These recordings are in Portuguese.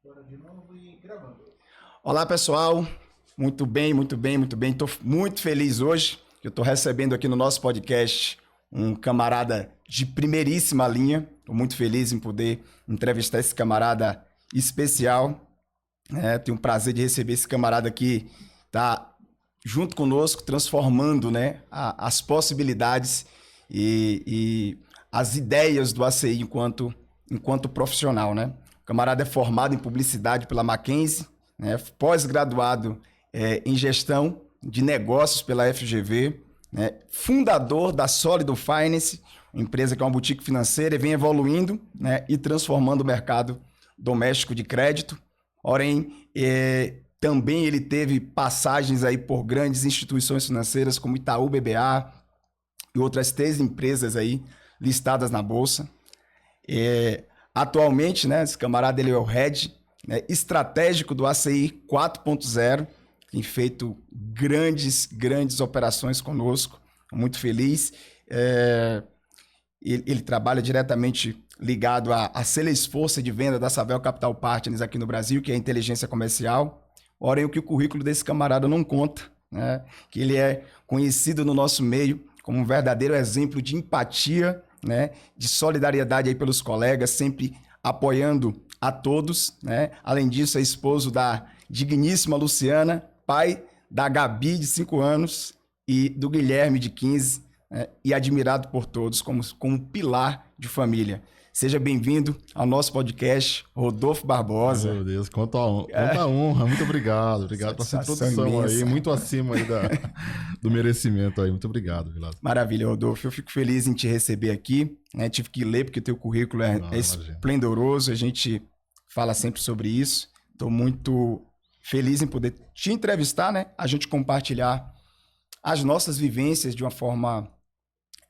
Bora de novo e gravando. Olá, pessoal. Muito bem, muito bem, muito bem. Estou muito feliz hoje. Eu estou recebendo aqui no nosso podcast um camarada de primeiríssima linha. Estou muito feliz em poder entrevistar esse camarada especial. Tenho o prazer de receber esse camarada aqui, tá junto conosco, transformando, né, as possibilidades e as ideias do ACI enquanto profissional, né? O camarada é formado em publicidade pela Mackenzie, né, pós-graduado em gestão de negócios pela FGV, né, fundador da Solido Finance, uma empresa que é uma boutique financeira e vem evoluindo, né, e transformando o mercado doméstico de crédito. Porém, também ele teve passagens aí por grandes instituições financeiras como Itaú BBA e outras 3 empresas aí listadas na Bolsa. Atualmente, né, esse camarada ele é o head, né, estratégico do ACI 4.0, tem feito grandes operações conosco, muito feliz. Ele trabalha diretamente ligado à Sales Force de venda da Savel Capital Partners aqui no Brasil, que é a inteligência comercial. Porém, o que o currículo desse camarada não conta, né, que ele é conhecido no nosso meio como um verdadeiro exemplo de empatia, né, de solidariedade aí pelos colegas, sempre apoiando a todos, né? Além disso, é esposo da digníssima Luciana, pai da Gabi, de 5 anos, e do Guilherme, de 15, né? E admirado por todos como pilar de família. Seja bem-vindo ao nosso podcast, Rodolfo Barbosa. Meu Deus, quanta honra, muito obrigado. Obrigado pela sua introdução imensa. aí, muito acima aí do merecimento aí. Muito obrigado, Vilas. Maravilha, Rodolfo. Eu fico feliz em te receber aqui, né? Tive que ler porque o teu currículo é esplendoroso, a gente fala sempre sobre isso. Estou muito feliz em poder te entrevistar, né? A gente compartilhar as nossas vivências de uma forma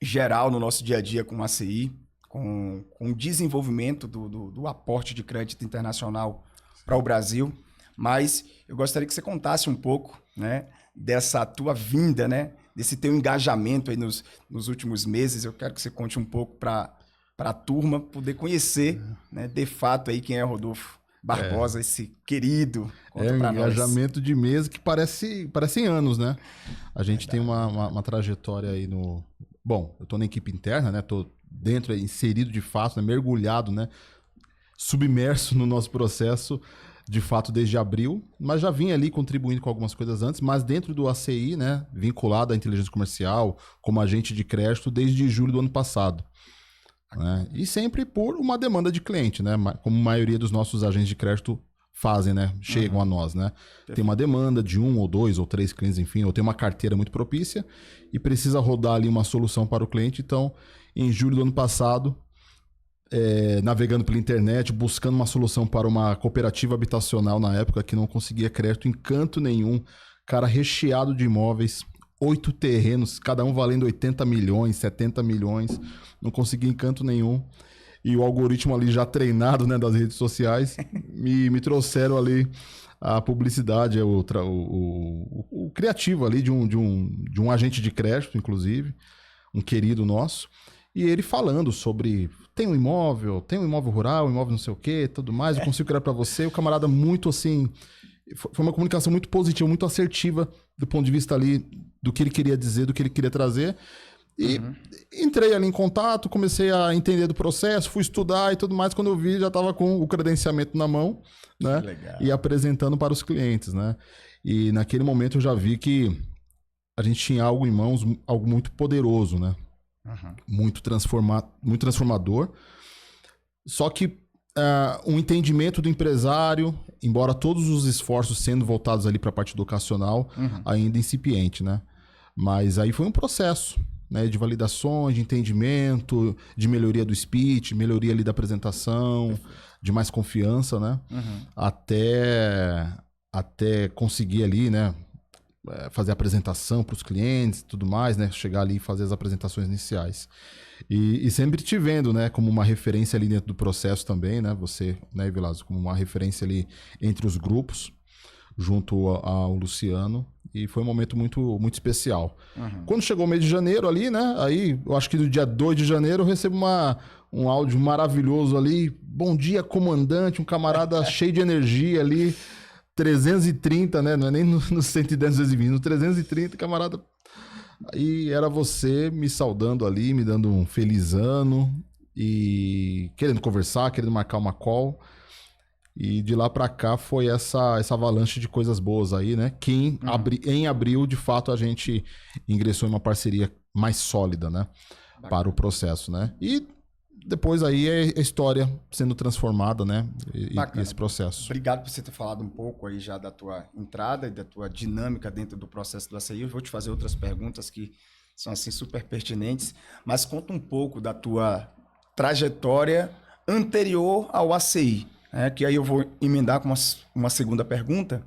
geral no nosso dia a dia com a ACI, com o desenvolvimento do aporte de crédito internacional para o Brasil. Mas eu gostaria que você contasse um pouco, né, dessa tua vinda, né, desse teu engajamento aí nos últimos meses. Eu quero que você conte um pouco para a turma poder conhecer, né, de fato aí quem é Rodolfo Barbosa, esse querido. Conta um engajamento de mês que parecem anos, né? A gente tem uma trajetória aí no... Bom, eu tô na equipe interna, né? Tô dentro, inserido de fato, né? Mergulhado, né? Submerso no nosso processo, de fato, desde abril, mas já vim ali contribuindo com algumas coisas antes, mas dentro do ACI, né? Vinculado à inteligência comercial, como agente de crédito, desde julho do ano passado. Né? E sempre por uma demanda de cliente, né? Como a maioria dos nossos agentes de crédito fazem, né? Chegam a nós, né? Tem uma demanda de 1 ou 2 ou 3 clientes, enfim, ou tem uma carteira muito propícia e precisa rodar ali uma solução para o cliente. Então, em julho do ano passado, navegando pela internet, buscando uma solução para uma cooperativa habitacional na época que não conseguia crédito em canto nenhum, cara, recheado de imóveis, 8 terrenos, cada um valendo 80 milhões, 70 milhões, não conseguia em canto nenhum. E o algoritmo ali já treinado, né, das redes sociais, me trouxeram ali a publicidade, o criativo ali de um agente de crédito, inclusive, um querido nosso, e ele falando sobre, tem um imóvel rural, um imóvel não sei o quê, tudo mais, eu consigo criar para você. O camarada muito assim, foi uma comunicação muito positiva, muito assertiva do ponto de vista ali do que ele queria dizer, do que ele queria trazer. E entrei ali em contato, comecei a entender do processo, fui estudar e tudo mais. Quando eu vi, já estava com o credenciamento na mão, né? E apresentando para os clientes, né? E naquele momento eu já vi que a gente tinha algo em mãos, algo muito poderoso, né? Muito transformador. Só que um entendimento do empresário, embora todos os esforços sendo voltados ali para a parte educacional, ainda incipiente, né? Mas aí foi um processo, né, de validações, de entendimento, de melhoria do speech, melhoria ali da apresentação, de mais confiança, né? Até conseguir ali, né, fazer a apresentação para os clientes e tudo mais, né? Chegar ali e fazer as apresentações iniciais. E sempre te vendo, né, como uma referência ali dentro do processo também, né? Você, né, Vilazo, como uma referência ali entre os grupos, junto ao Luciano. E foi um momento muito, muito especial. Quando chegou o mês de janeiro ali, né? Aí, eu acho que no dia 2 de janeiro eu recebo um áudio maravilhoso ali. Bom dia, comandante, um camarada cheio de energia ali. 330, né? Não é nem no 110, 220, no 330, camarada. Aí era você me saudando ali, me dando um feliz ano e querendo conversar, querendo marcar uma call. E de lá pra cá foi essa avalanche de coisas boas aí, né? Que em abril, de fato, a gente ingressou em uma parceria mais sólida, né? Para o processo, né? E depois aí é a história sendo transformada, né? E esse processo. Obrigado por você ter falado um pouco aí já da tua entrada e da tua dinâmica dentro do processo do ACI. Eu vou te fazer outras perguntas que são assim super pertinentes, mas conta um pouco da tua trajetória anterior ao ACI. Que aí eu vou emendar com uma segunda pergunta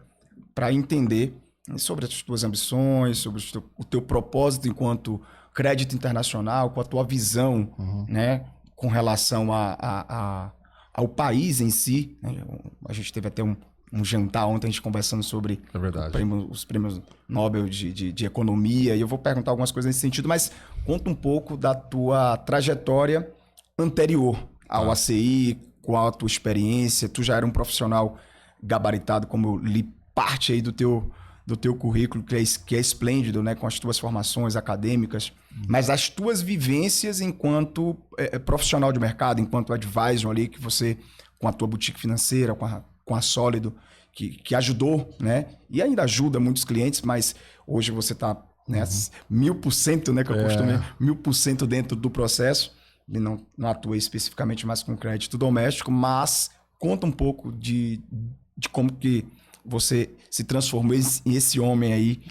para entender sobre as tuas ambições, sobre o teu propósito enquanto crédito internacional, com a tua visão, né, com relação ao país em si. Né? A gente teve até um jantar ontem, a gente conversando sobre os prêmios Nobel de Economia, e eu vou perguntar algumas coisas nesse sentido, mas conta um pouco da tua trajetória anterior ao ACI, qual a tua experiência. Tu já era um profissional gabaritado, como eu li parte aí do teu currículo, que é esplêndido, né, com as tuas formações acadêmicas, mas as tuas vivências enquanto profissional de mercado, enquanto advisor ali, que você, com a tua boutique financeira, com a Sólido, que ajudou, né, e ainda ajuda muitos clientes, mas hoje você está, né, 1000%, né, que eu costumo 1000% dentro do processo. Ele não atua especificamente mais com crédito doméstico, mas conta um pouco de como que você se transformou em esse homem aí,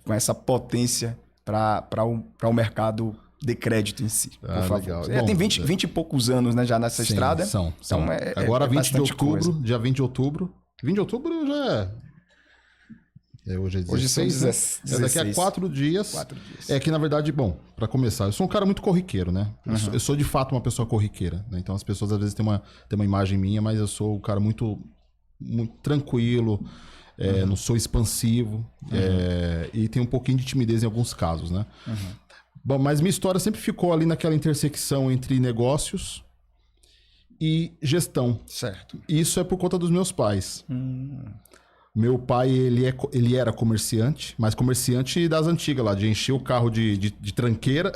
com essa potência para o mercado de crédito em si. Por favor. Legal. Você tem 20 e poucos anos, né, já nessa estrada. São. Então Agora 20 de outubro, coisa. dia 20 de outubro. 20 de outubro já hoje é 16, hoje são 16. Daqui a 4 dias. É que, na verdade, bom, para começar, eu sou um cara muito corriqueiro, né? Eu sou, de fato, uma pessoa corriqueira, né? Então, as pessoas, às vezes, têm uma imagem minha, mas eu sou um cara muito, muito tranquilo, não sou expansivo, e tenho um pouquinho de timidez em alguns casos, né? Bom, mas minha história sempre ficou ali naquela intersecção entre negócios e gestão. Certo. Isso é por conta dos meus pais. Meu pai, ele era comerciante, mas comerciante das antigas lá, de encher o carro de tranqueira,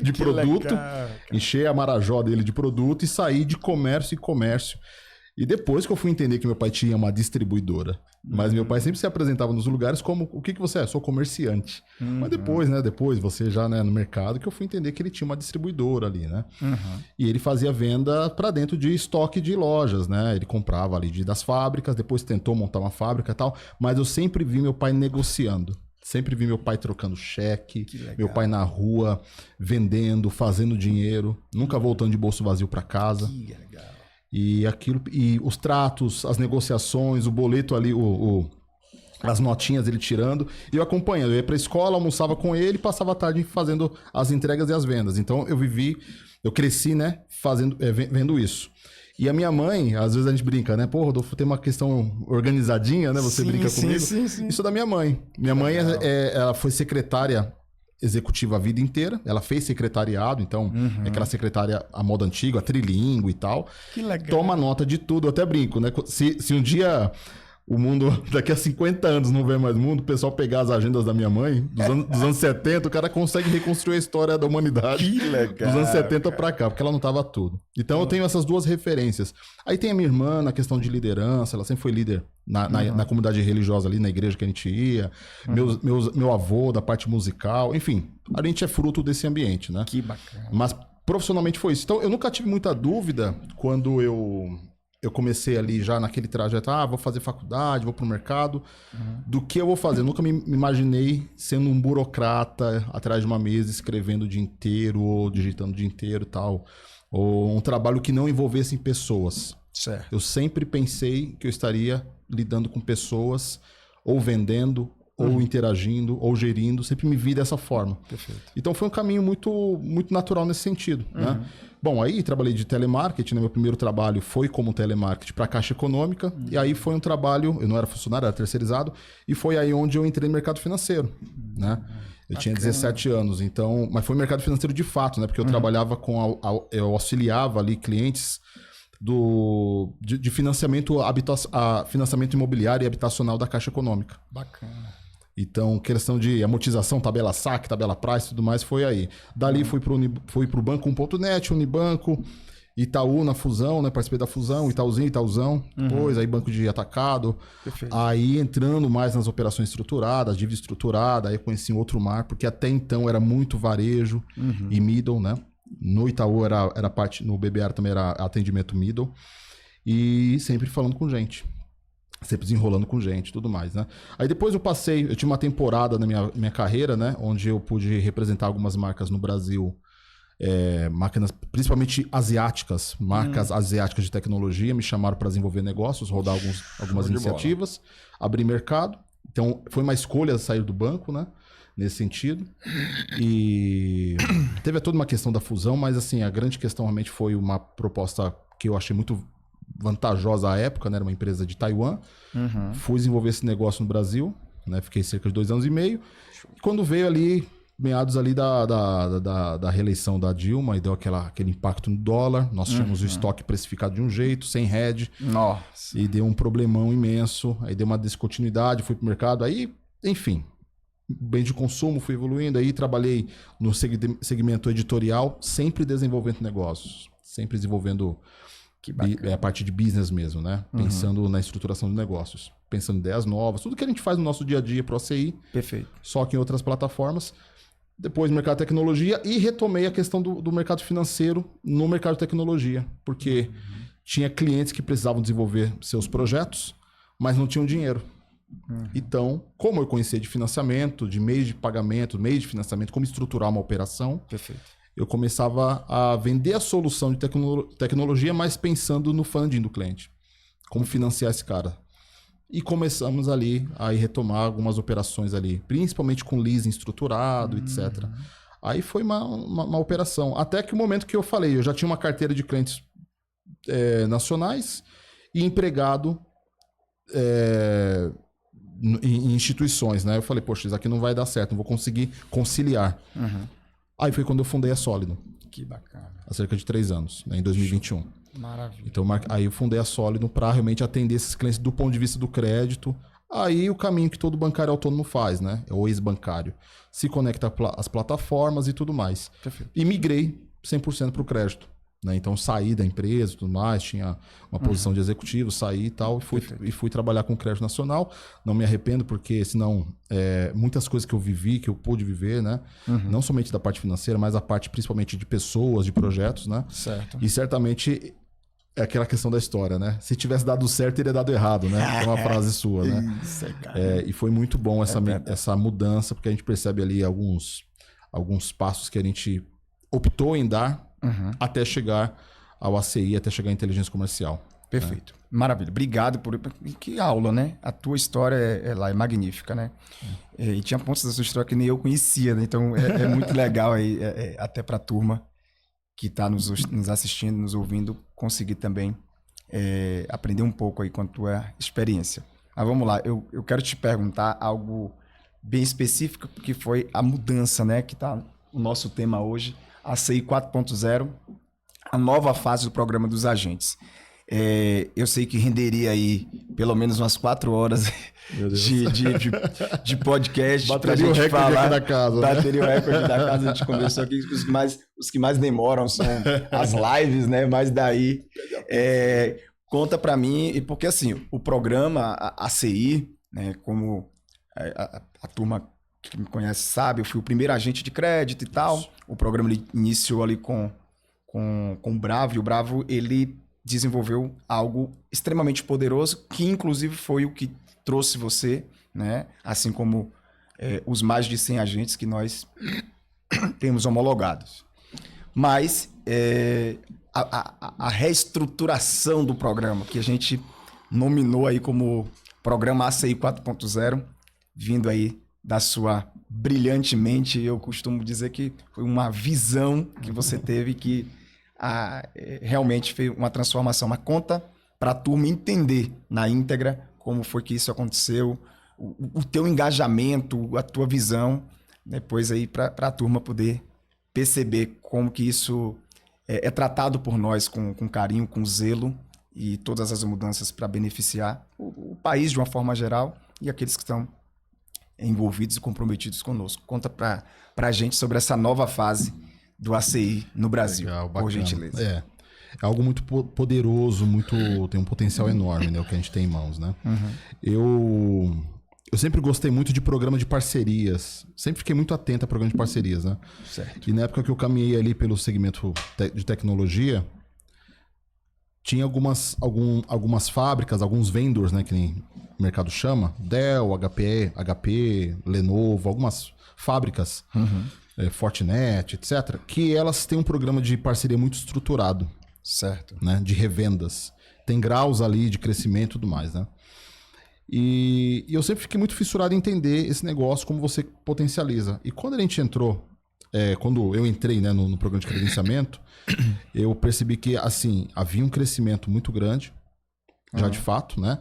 de produto, legal, encher a marajó dele de produto e sair de comércio em comércio. E depois que eu fui entender que meu pai tinha uma distribuidora. Mas meu pai sempre se apresentava nos lugares como, o que você é? Sou comerciante. Mas depois, né? Depois, você já, né, no mercado, que eu fui entender que ele tinha uma distribuidora ali, né? E ele fazia venda para dentro de estoque de lojas, né? Ele comprava ali das fábricas, depois tentou montar uma fábrica e tal. Mas eu sempre vi meu pai negociando. Sempre vi meu pai trocando cheque, meu pai na rua, vendendo, fazendo dinheiro. Nunca voltando de bolso vazio para casa. Que legal. E aquilo, e os tratos, as negociações, o boleto ali, as notinhas ele tirando, e eu acompanhando. Eu ia pra escola, almoçava com ele, passava a tarde fazendo as entregas e as vendas. Então eu cresci, né, vendo isso. E a minha mãe, às vezes a gente brinca, né? Pô, Rodolfo, tem uma questão organizadinha, né? Você brinca comigo. Sim. Isso é da minha mãe. Minha mãe, ela foi secretária executiva a vida inteira. Ela fez secretariado, então é aquela secretária à moda antiga, trilingue e tal. Que legal. Toma nota de tudo, eu até brinco, né? Se um dia o mundo, daqui a 50 anos não vê mais mundo, o pessoal pegar as agendas da minha mãe, dos anos 70, o cara consegue reconstruir a história da humanidade. Que legal, dos anos 70 pra cá, porque ela não tava tudo. Então eu tenho essas duas referências. Aí tem a minha irmã na questão de liderança, ela sempre foi líder na comunidade religiosa ali, na igreja que a gente ia. Meu avô da parte musical, enfim, a gente é fruto desse ambiente, né? Que bacana. Mas profissionalmente foi isso. Então eu nunca tive muita dúvida quando eu comecei ali já naquele trajeto, vou fazer faculdade, vou pro mercado, do que eu vou fazer. Eu nunca me imaginei sendo um burocrata atrás de uma mesa, escrevendo o dia inteiro, ou digitando o dia inteiro e tal. Ou um trabalho que não envolvesse pessoas. Certo. Eu sempre pensei que eu estaria lidando com pessoas, ou vendendo, ou interagindo, ou gerindo, sempre me vi dessa forma. Perfeito. Então foi um caminho muito natural nesse sentido, né? Bom, aí trabalhei de telemarketing, né? Meu primeiro trabalho foi como telemarketing para a Caixa Econômica, e aí foi um trabalho, eu não era funcionário, era terceirizado, e foi aí onde eu entrei no mercado financeiro, né? Eu tinha 17 anos, então, mas foi mercado financeiro de fato, né? Porque eu trabalhava eu auxiliava ali clientes de financiamento, financiamento imobiliário e habitacional da Caixa Econômica. Bacana. Então, questão de amortização, tabela saque, tabela price e tudo mais, foi aí. Dali fui pro Banco 1.net, Unibanco, Itaú na fusão, né? Participei da fusão, Itaúzinho, Itaúzão. Depois, aí banco de atacado. Perfeito. Aí entrando mais nas operações estruturadas, dívida estruturada, aí eu conheci um outro mar, porque até então era muito varejo e middle, né? No Itaú era parte, no BBR também era atendimento middle. E sempre falando com gente. Sempre desenrolando com gente e tudo mais, né? Aí depois eu tinha uma temporada na minha carreira, né? Onde eu pude representar algumas marcas no Brasil, máquinas principalmente asiáticas, marcas asiáticas de tecnologia, me chamaram para desenvolver negócios, rodar algumas iniciativas, abrir mercado. Então, foi uma escolha sair do banco, né? Nesse sentido. E teve toda uma questão da fusão, mas assim, a grande questão realmente foi uma proposta que eu achei muito vantajosa à época, né? Era uma empresa de Taiwan. Fui desenvolver esse negócio no Brasil, né? Fiquei cerca de 2 anos e meio. E quando veio ali, meados ali da reeleição da Dilma, e deu aquele impacto no dólar, nós tínhamos o estoque precificado de um jeito, sem hedge. Nossa. E deu um problemão imenso. Aí deu uma descontinuidade, fui pro mercado. Aí, enfim, bem de consumo, fui evoluindo. Aí trabalhei no segmento editorial, sempre desenvolvendo negócios. Sempre desenvolvendo a parte de business mesmo, né? Pensando na estruturação de negócios. Pensando em ideias novas. Tudo que a gente faz no nosso dia a dia pro ACI. Perfeito. Só que em outras plataformas. Depois mercado de tecnologia. E retomei a questão do mercado financeiro no mercado de tecnologia. Porque tinha clientes que precisavam desenvolver seus projetos, mas não tinham dinheiro. Então, como eu conhecia de financiamento, de meios de pagamento, meios de financiamento, como estruturar uma operação, Perfeito. eu começava a vender a solução de tecnologia, mas pensando no funding do cliente. Como financiar esse cara. E começamos ali a retomar algumas operações ali, principalmente com leasing estruturado, etc. Aí foi uma operação. Até que o momento que eu falei, eu já tinha uma carteira de clientes nacionais e empregado em instituições, né? Eu falei, poxa, isso aqui não vai dar certo, não vou conseguir conciliar. Aí foi quando eu fundei a Sólido. Que bacana. Há cerca de 3 anos, né, em 2021. Maravilha. Então aí eu fundei a Sólido para realmente atender esses clientes do ponto de vista do crédito. Aí o caminho que todo bancário autônomo faz, né? É o ex-bancário. Se conecta às plataformas e tudo mais. Perfeito. E migrei 100% para o crédito. Né? Então saí da empresa e tudo mais, tinha uma posição de executivo, saí e tal, e fui trabalhar com o crédito nacional. Não me arrependo, porque senão muitas coisas que eu vivi, que eu pude viver, né? Não somente da parte financeira, mas a parte principalmente de pessoas, de projetos, né? Certo. E certamente é aquela questão da história, né? Se tivesse dado certo, teria dado errado, né? É uma frase sua, né? Isso, cara. E foi muito bom essa mudança, porque a gente percebe ali alguns passos que a gente optou em dar até chegar ao ACI, até chegar à inteligência comercial. Perfeito. Maravilha. Obrigado por... Que aula, né? A tua história lá é magnífica, né? E tinha pontos da sua história que nem eu conhecia, né? Então é muito legal aí, até para a turma que está nos assistindo, nos ouvindo, conseguir também aprender um pouco aí com a tua experiência. Mas vamos lá, eu quero te perguntar algo bem específico, que foi a mudança, né? Que está o nosso tema hoje, a ACI 4.0, a nova fase do programa dos agentes. Eu sei que renderia aí pelo menos umas 4 horas de podcast pra gente recorde falar. aqui da casa, bateria o recorde da casa, a gente conversou aqui. Os que mais demoram são as lives, né? Mas daí, conta pra mim, porque assim, o programa, a ACI, né? Como a turma que me conhece sabe, eu fui o primeiro agente de crédito e tal. O programa ele iniciou ali com o Bravo, e o Bravo, ele desenvolveu algo extremamente poderoso, que inclusive foi o que trouxe você, né? Assim como os mais de 100 agentes que nós temos homologados. Mas a reestruturação do programa, que a gente nominou aí como Programa ACI 4.0, vindo aí da sua brilhante mente. Eu costumo dizer que foi uma visão que você teve que realmente fez uma transformação. Mas conta para a turma entender na íntegra como foi que isso aconteceu, o teu engajamento, a tua visão, depois aí para a turma poder perceber como que isso é tratado por nós com carinho, com zelo e todas as mudanças para beneficiar o país de uma forma geral e aqueles que estão envolvidos e comprometidos conosco. Conta para a gente sobre essa nova fase do ACI no Brasil, Legal, por gentileza. É algo muito poderoso, tem um potencial enorme, né, o que a gente tem em mãos, né? Eu sempre gostei muito de programa de parcerias. Sempre fiquei muito atento a programa de parcerias, né? Certo. E na época que eu caminhei ali pelo segmento de tecnologia, tinha algumas fábricas, alguns vendors, né? Que nem o mercado chama. Dell, HP, Lenovo, algumas fábricas, Fortinet, etc. Que elas têm um programa de parceria muito estruturado. Certo. Né? De revendas. Tem graus ali de crescimento e tudo mais, né? E eu sempre fiquei muito fissurado em entender esse negócio, como você potencializa. E quando a gente entrou, quando eu entrei, né, no programa de credenciamento, eu percebi que, assim, havia um crescimento muito grande, já de fato, né?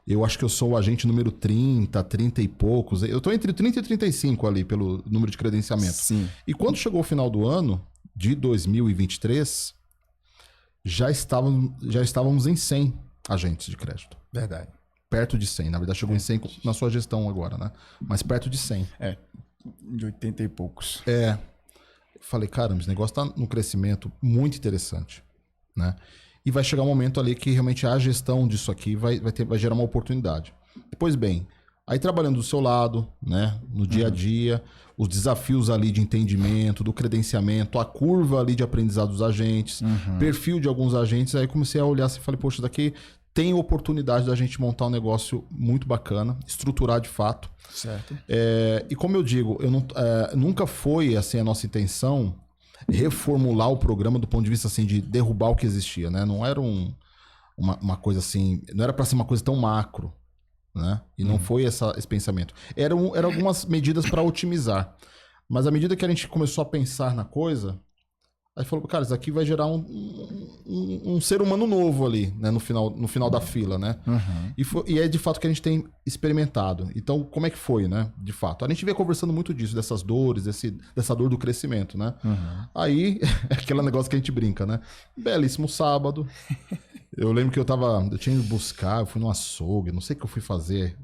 Eu acho que eu sou o agente número 30 e poucos. Eu estou entre 30 e 35 ali, pelo número de credenciamento. Sim. E quando chegou o final do ano, de 2023, já estávamos em 100 agentes de crédito. Verdade. Perto de 100. Na verdade, chegou em 100 na sua gestão agora, né? Mas perto de 100. De 80 e poucos. Falei, caramba, esse negócio tá num crescimento muito interessante, né? E vai chegar um momento ali que realmente a gestão disso aqui vai gerar uma oportunidade. Pois bem, aí trabalhando do seu lado, né? No dia a dia, os desafios ali de entendimento, do credenciamento, a curva ali de aprendizado dos agentes, perfil de alguns agentes, aí comecei a olhar assim e falei, poxa, isso daqui tem oportunidade da gente montar um negócio muito bacana, estruturar de fato. Certo. E como eu digo, nunca foi assim a nossa intenção reformular o programa do ponto de vista assim de derrubar o que existia, né? Não era uma coisa assim, não era para ser uma coisa tão macro, né? E não foi esse pensamento. Eram algumas medidas para otimizar. Mas à medida que a gente começou a pensar na coisa, aí falou, cara, isso aqui vai gerar um ser humano novo ali, né? No final da fila, né? E é de fato que a gente tem experimentado. Então, como é que foi, né? De fato. A gente vem conversando muito disso, dessas dores, dessa dor do crescimento, né? Aí, é aquele negócio que a gente brinca, né? Belíssimo sábado. Eu lembro que eu tinha ido buscar, eu fui no açougue, não sei o que eu fui fazer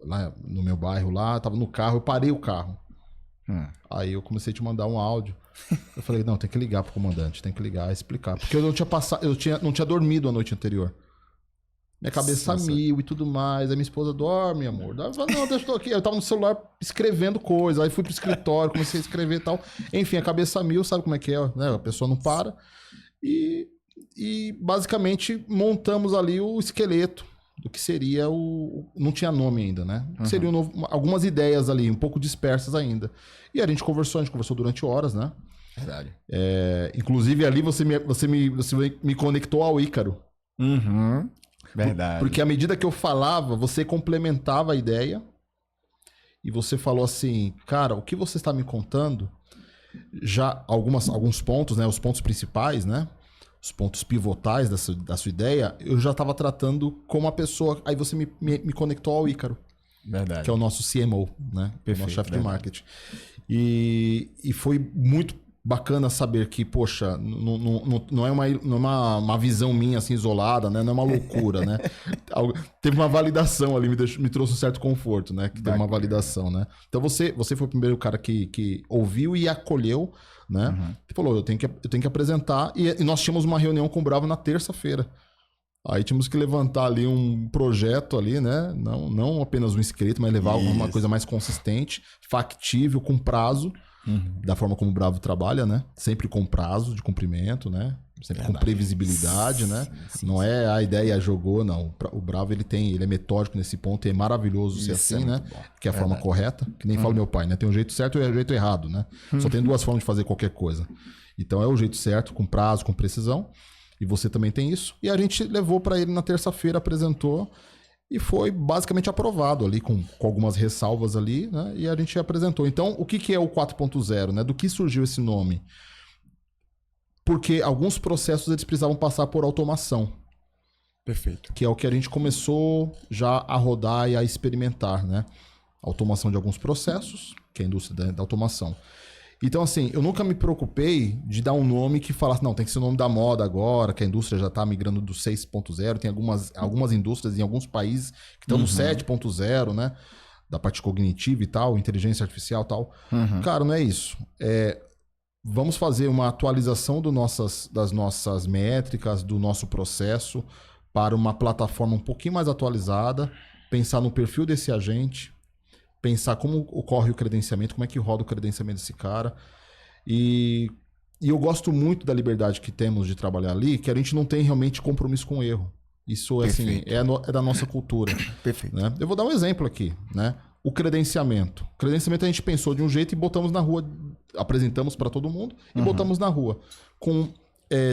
lá no meu bairro lá, tava no carro, eu parei o carro. Aí eu comecei a te mandar um áudio. Eu falei, não, tem que ligar pro comandante, tem que ligar e explicar. Porque eu não tinha dormido a noite anterior. Minha cabeça mil e tudo mais. Aí minha esposa dorme, amor. Eu falei, não, deixa eu aqui. Eu tava no celular escrevendo coisa. Aí fui pro escritório, comecei a escrever e tal. Enfim, a cabeça mil, sabe como é que é, né? A pessoa não para. E basicamente montamos ali o esqueleto do que seria não tinha nome ainda, né? Seriam algumas ideias ali, um pouco dispersas ainda. E a gente conversou durante horas, né? Verdade. Inclusive ali você me conectou ao Ícaro. Verdade. Porque à medida que eu falava, você complementava a ideia e você falou assim, cara, o que você está me contando, já alguns pontos, né? Os pontos principais, né? Os pontos pivotais da sua ideia, eu já estava tratando como a pessoa. Aí você me conectou ao Ícaro. Verdade. Que é o nosso CMO, né? Perfeito, o nosso chefe de marketing. E foi muito bacana saber que, poxa, não é uma visão minha assim isolada, né? Não é uma loucura, né? Teve uma validação ali, me trouxe um certo conforto, né? Que teve uma validação, né? Então você foi o primeiro cara que ouviu e acolheu, né? Ele falou, eu tenho que apresentar. E nós tínhamos uma reunião com o Bravo na terça-feira. Aí tínhamos que levantar ali um projeto ali, né? Não apenas um escrito, mas levar uma coisa mais consistente, factível, com prazo, da forma como o Bravo trabalha, né? Sempre com prazo de cumprimento, né? Sempre com previsibilidade, né? Não é a ideia jogou, não. O Bravo ele é metódico nesse ponto e é maravilhoso ser assim, né? Que é a forma correta, que nem fala meu pai, né? Tem um jeito certo e um jeito errado, né? Só tem duas formas de fazer qualquer coisa. Então é o jeito certo, com prazo, com precisão. E você também tem isso. E a gente levou para ele na terça-feira, apresentou. E foi basicamente aprovado ali, com algumas ressalvas ali, né? E a gente apresentou. Então, o que é o 4.0, né? Do que surgiu esse nome? Porque alguns processos eles precisavam passar por automação. Perfeito. Que é o que a gente começou já a rodar e a experimentar, né? Automação de alguns processos, que é a indústria da automação. Então, assim, eu nunca me preocupei de dar um nome que falasse, não, tem que ser o nome da moda agora, que a indústria já está migrando do 6.0, tem algumas indústrias em alguns países que estão no 7.0, né? Da parte cognitiva e tal, inteligência artificial e tal. Cara, não é isso. Vamos fazer uma atualização das nossas métricas, do nosso processo, para uma plataforma um pouquinho mais atualizada, pensar no perfil desse agente, pensar como ocorre o credenciamento, como é que roda o credenciamento desse cara. E eu gosto muito da liberdade que temos de trabalhar ali, que a gente não tem realmente compromisso com o erro. Isso assim, é da nossa cultura. Perfeito. Né? Eu vou dar um exemplo aqui, né? O credenciamento. O credenciamento a gente pensou de um jeito e botamos na rua, apresentamos para todo mundo e botamos na rua.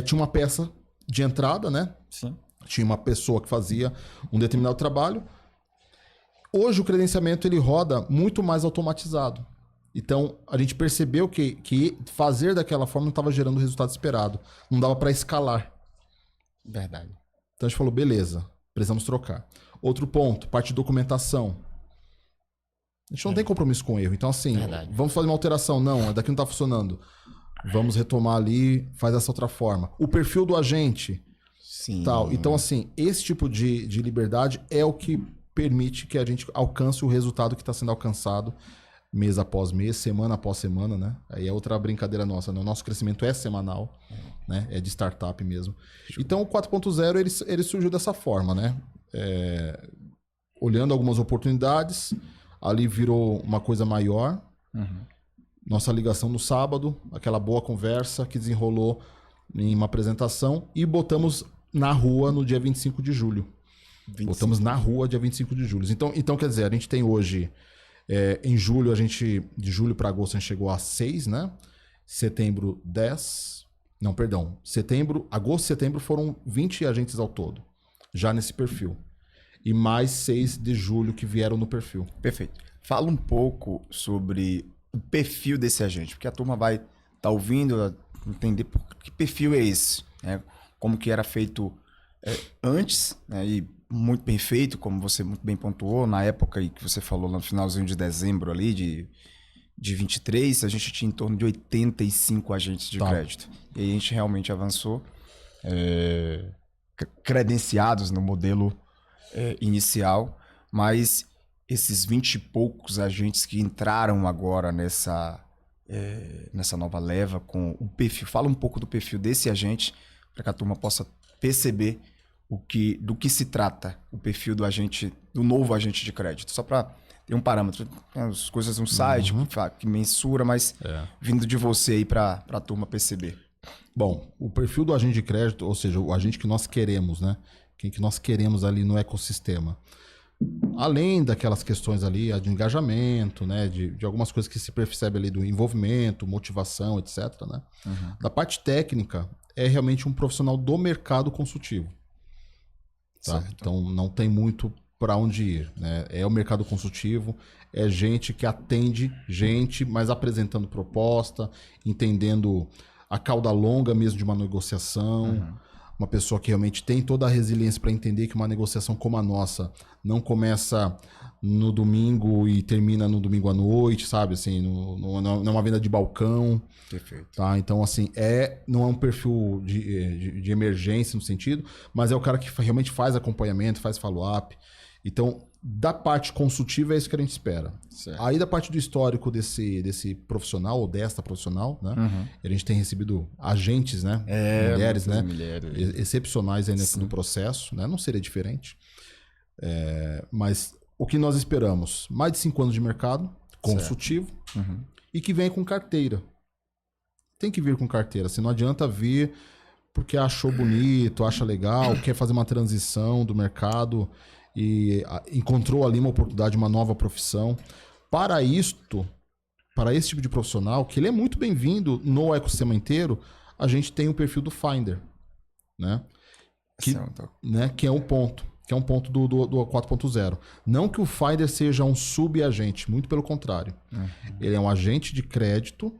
Tinha uma peça de entrada, né? Sim. Tinha uma pessoa que fazia um determinado trabalho. Hoje o credenciamento ele roda muito mais automatizado. Então a gente percebeu que fazer daquela forma não estava gerando o resultado esperado. Não dava para escalar. Verdade. Então a gente falou, beleza, precisamos trocar. Outro ponto, parte de documentação. A gente não tem compromisso com o erro. Então assim, vamos fazer uma alteração. Não, daqui não está funcionando. Vamos retomar ali, faz dessa outra forma. O perfil do agente. Sim. Tal. Então assim, esse tipo de liberdade é o que permite que a gente alcance o resultado que está sendo alcançado mês após mês, semana após semana, né? Aí é outra brincadeira nossa, né? O nosso crescimento é semanal, né? É de startup mesmo. Então o 4.0 ele surgiu dessa forma, né? Olhando algumas oportunidades, ali virou uma coisa maior. Nossa ligação no sábado, aquela boa conversa que desenrolou em uma apresentação e botamos na rua no dia 25 de julho. Botamos na rua dia 25 de julho. Então, quer dizer, a gente tem hoje, em julho, de julho para agosto, a gente chegou a 6, né? Setembro, 10. Não, perdão. Agosto e setembro foram 20 agentes ao todo, já nesse perfil. E mais 6 de julho que vieram no perfil. Perfeito. Fala um pouco sobre o perfil desse agente, porque a turma vai estar ouvindo, entender que perfil é esse, né? Como que era feito antes, né? E muito bem feito, como você muito bem pontuou, na época que você falou, no finalzinho de dezembro ali, de 23, a gente tinha em torno de 85 agentes de crédito. E aí a gente realmente avançou, credenciados no modelo inicial, mas esses 20 e poucos agentes que entraram agora nessa nova leva com o perfil. Fala um pouco do perfil desse agente, para que a turma possa perceber do que se trata o perfil do novo agente de crédito. Só para ter um parâmetro. Tem as coisas no site que mensura, mas vindo de você aí para a turma perceber. Bom, o perfil do agente de crédito, ou seja, o agente que nós queremos, né? Quem que nós queremos ali no ecossistema. Além daquelas questões ali de engajamento, né? De algumas coisas que se percebe ali do envolvimento, motivação, etc. Né? Da parte técnica, é realmente um profissional do mercado consultivo. Tá? Então não tem muito para onde ir, né? É o mercado consultivo, é gente que atende gente, mas apresentando proposta, entendendo a cauda longa mesmo de uma negociação. Uma pessoa que realmente tem toda a resiliência para entender que uma negociação como a nossa não começa no domingo e termina no domingo à noite, sabe? Assim, não é uma venda de balcão. Perfeito. Tá? Então, assim, não é um perfil de emergência no sentido, mas é o cara que realmente faz acompanhamento, faz follow-up. Então, da parte consultiva é isso que a gente espera. Certo. Aí da parte do histórico desse profissional ou desta profissional, né? A gente tem recebido agentes, né? Mulheres, né? Excepcionais aí no processo, né? Não seria diferente. Mas o que nós esperamos? Mais de 5 anos de mercado, consultivo, e que venha com carteira. Tem que vir com carteira. Assim, não adianta vir porque achou bonito, acha legal, quer fazer uma transição do mercado e encontrou ali uma oportunidade, uma nova profissão. Para esse tipo de profissional, que ele é muito bem-vindo no ecossistema inteiro, a gente tem o perfil do Finder, né? Que é um ponto. que é um ponto do 4.0. Não que o Finder seja um subagente, muito pelo contrário. Ele é um agente de crédito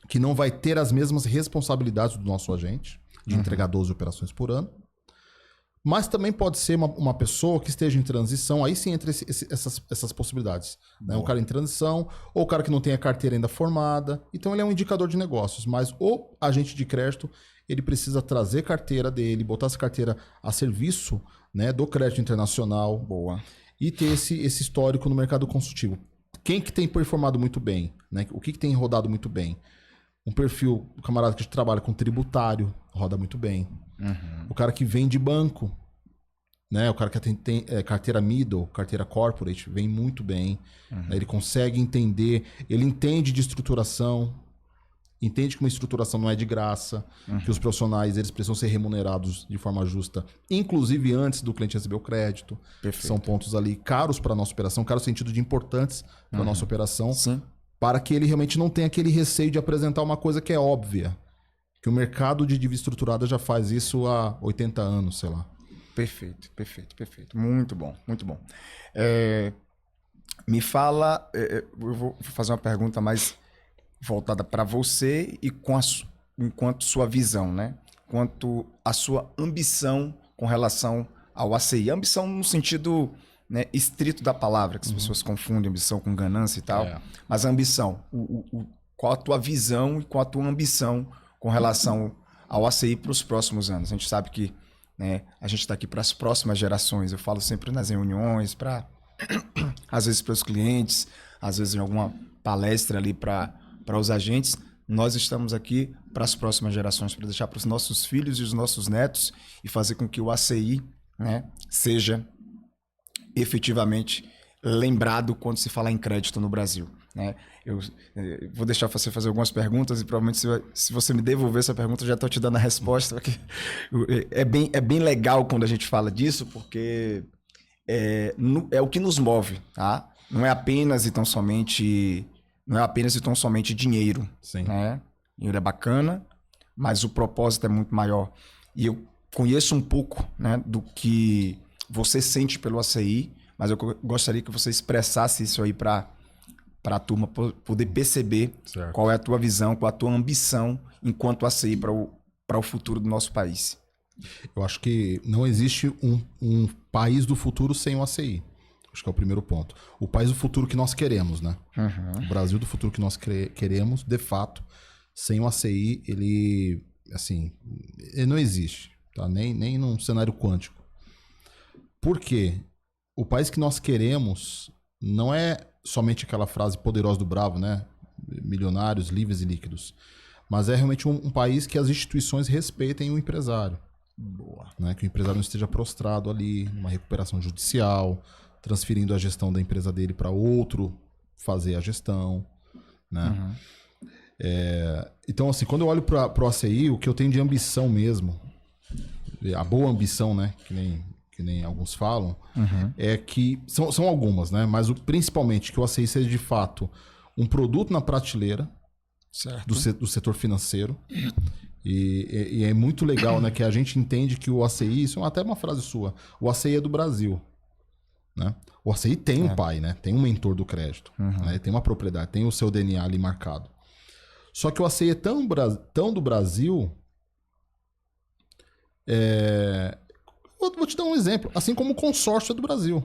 que não vai ter as mesmas responsabilidades do nosso agente, de entregar 12 operações por ano, mas também pode ser uma pessoa que esteja em transição, aí sim entre essas possibilidades. Né? Um cara em transição, ou o cara que não tem a carteira ainda formada. Então ele é um indicador de negócios, mas o agente de crédito, ele precisa trazer carteira dele, botar essa carteira a serviço, né, do crédito internacional. Boa. E ter esse histórico no mercado consultivo. Quem que tem performado muito bem? Né? O que tem rodado muito bem? Um perfil, o camarada que trabalha com tributário, roda muito bem. O cara que vem de banco, né? O cara que tem carteira middle, carteira corporate, vem muito bem. Né? Ele consegue entender, ele entende de estruturação, entende que uma estruturação não é de graça, que os profissionais eles precisam ser remunerados de forma justa, inclusive antes do cliente receber o crédito. Perfeito. São pontos ali caros para a nossa operação, caros no sentido de importantes para a nossa operação, Sim. para que ele realmente não tenha aquele receio de apresentar uma coisa que é óbvia. Que o mercado de dívida estruturada já faz isso há 80 anos, sei lá. Perfeito, perfeito, perfeito. Muito bom, muito bom. Me fala, eu vou fazer uma pergunta mais voltada para você e enquanto sua visão, né? Quanto a sua ambição com relação ao ACI. Ambição no sentido, né, estrito da palavra, que as pessoas confundem ambição com ganância e tal. Mas a ambição, qual a tua visão e qual a tua ambição com relação ao ACI para os próximos anos? A gente sabe que, né, a gente está aqui para as próximas gerações. Eu falo sempre nas reuniões, às vezes para os clientes, às vezes em alguma palestra ali para os agentes. Nós estamos aqui para as próximas gerações, para deixar para os nossos filhos e os nossos netos e fazer com que o ACI, né, seja efetivamente lembrado quando se falar em crédito no Brasil. Né? Eu vou deixar você fazer algumas perguntas e provavelmente se você me devolver essa pergunta eu já estou te dando a resposta. Porque é bem legal quando a gente fala disso, porque é o que nos move. Tá? Não é apenas e tão somente dinheiro. Sim. Né? Dinheiro é bacana, mas o propósito é muito maior. E eu conheço um pouco, né, do que você sente pelo ACI, mas eu gostaria que você expressasse isso aí para a turma poder perceber qual é a tua visão, qual é a tua ambição enquanto ACI para o futuro do nosso país. Eu acho que não existe um país do futuro sem o ACI. Acho que é o primeiro ponto. O país do futuro que nós queremos, né? O Brasil do futuro que nós queremos, de fato, sem o ACI, ele não existe, tá? Nem num cenário quântico. Por quê? O país que nós queremos não é somente aquela frase poderosa do Bravo, né? Milionários, livres e líquidos. Mas é realmente um país que as instituições respeitem o empresário. Boa. Né? Que o empresário não esteja prostrado ali, numa recuperação judicial, transferindo a gestão da empresa dele para outro fazer a gestão. Né? Então, assim, quando eu olho para o ACI, o que eu tenho de ambição mesmo, a boa ambição, né? Que nem alguns falam, é que são algumas, né? Mas principalmente que o ACI seja de fato um produto na prateleira do setor financeiro. E é muito legal, né? Que a gente entende que o ACI, isso é até uma frase sua, o ACI é do Brasil. Né? O ACI tem um pai, né? Tem um mentor do crédito, né? Tem uma propriedade, tem o seu DNA ali marcado. Só que o ACI é tão do Brasil. Vou te dar um exemplo. Assim como o consórcio é do Brasil.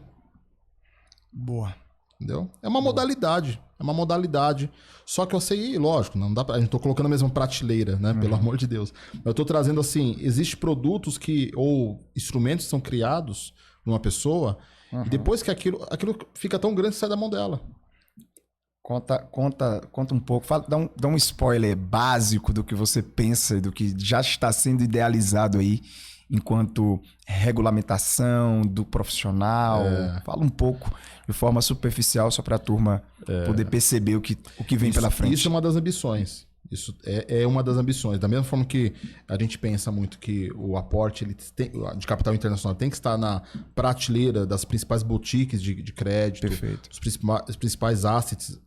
Boa. Entendeu? É uma modalidade. É uma modalidade. Só que eu sei, lógico, não dá pra, a gente tô colocando a mesma prateleira, né? Pelo amor de Deus. Eu tô trazendo assim, existem produtos ou instrumentos que são criados por uma pessoa e depois que aquilo fica tão grande que sai da mão dela. Conta um pouco, dá um spoiler básico do que você pensa e do que já está sendo idealizado aí enquanto regulamentação do profissional. Fala um pouco de forma superficial só para a turma poder perceber o que vem pela frente. Isso é uma das ambições. Isso é uma das ambições. Da mesma forma que a gente pensa muito que o aporte de capital internacional tem que estar na prateleira das principais boutiques de crédito, os principais assets,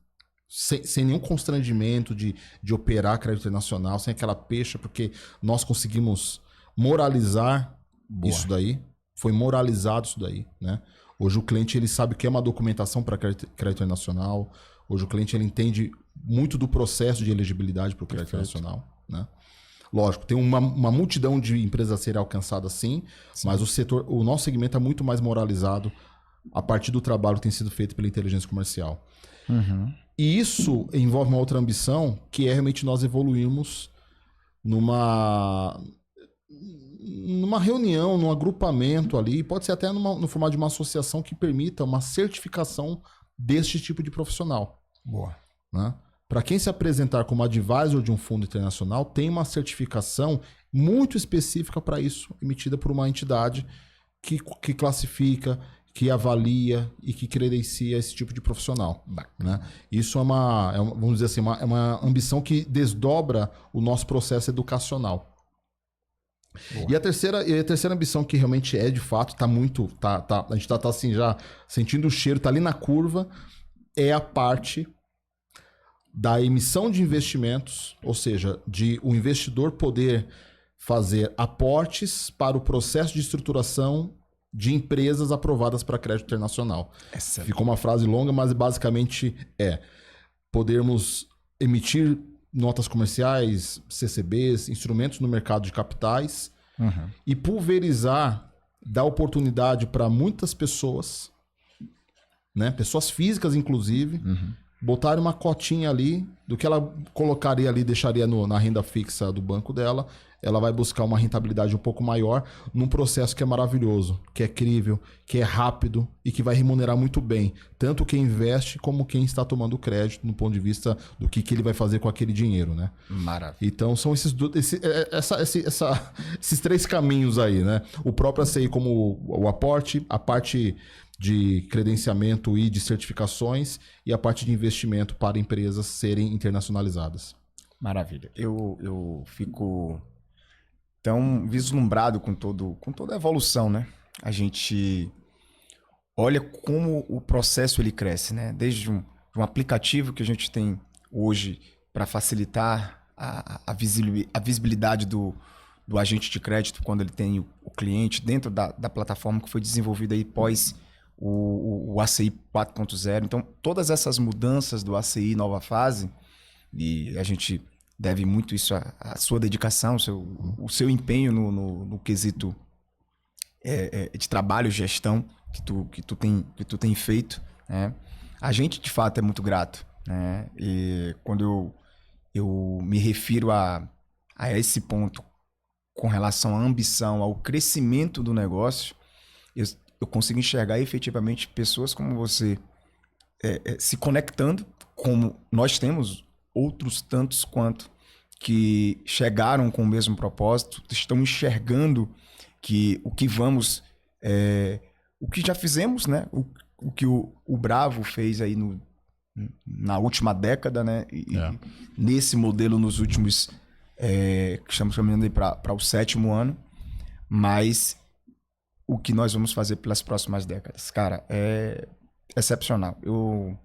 sem nenhum constrangimento de operar crédito internacional, sem aquela pecha, porque nós conseguimos moralizar isso daí, foi moralizado isso daí, né? Hoje o cliente ele sabe o que é uma documentação para crédito internacional. Hoje o cliente ele entende muito do processo de elegibilidade para o crédito internacional, né? Lógico, tem uma multidão de empresas a serem alcançadas sim, mas o nosso segmento é muito mais moralizado a partir do trabalho que tem sido feito pela inteligência comercial. E isso envolve uma outra ambição, que é realmente nós evoluirmos numa reunião, num agrupamento ali, pode ser até no formato de uma associação que permita uma certificação deste tipo de profissional. Boa. Né? Para quem se apresentar como advisor de um fundo internacional, tem uma certificação muito específica para isso, emitida por uma entidade que classifica, que avalia e que credencia esse tipo de profissional. Né? Isso vamos dizer assim, é uma ambição que desdobra o nosso processo educacional. Boa. E a terceira ambição que realmente é de fato, a gente tá assim já sentindo o cheiro, tá ali na curva, é a parte da emissão de investimentos, ou seja, de o investidor poder fazer aportes para o processo de estruturação de empresas aprovadas para crédito internacional. Ficou uma frase longa, mas basicamente podermos emitir notas comerciais, CCBs, instrumentos no mercado de capitais e pulverizar, dar oportunidade para muitas pessoas, né, pessoas físicas inclusive, botarem uma cotinha ali do que ela colocaria ali, deixaria na renda fixa do banco dela, ela vai buscar uma rentabilidade um pouco maior num processo que é maravilhoso, que é crível, que é rápido e que vai remunerar muito bem, tanto quem investe como quem está tomando crédito no ponto de vista do que ele vai fazer com aquele dinheiro, né? Maravilha. Então são esses três caminhos aí, né? O próprio ACI como o aporte, a parte de credenciamento e de certificações e a parte de investimento para empresas serem internacionalizadas. Maravilha. Eu fico tão vislumbrado com toda a evolução, né? A gente olha como o processo ele cresce, né? Desde um aplicativo que a gente tem hoje para facilitar a visibilidade do agente de crédito quando ele tem o cliente dentro da plataforma que foi desenvolvida aí pós o ACI 4.0. Então, todas essas mudanças do ACI nova fase, e a gente deve muito isso à sua dedicação, o seu empenho no quesito de trabalho, gestão que tu tem feito, né? A gente, de fato, é muito grato, né? E quando eu me refiro a esse ponto com relação à ambição, ao crescimento do negócio, eu consigo enxergar efetivamente pessoas como você se conectando, como nós temos outros tantos quanto que chegaram com o mesmo propósito, estão enxergando que o que vamos, o que já fizemos, né? O que o Bravo fez aí na última década, né? E nesse modelo nos últimos, que estamos caminhando aí para o 7º ano, mas o que nós vamos fazer pelas próximas décadas, cara, é excepcional. Eu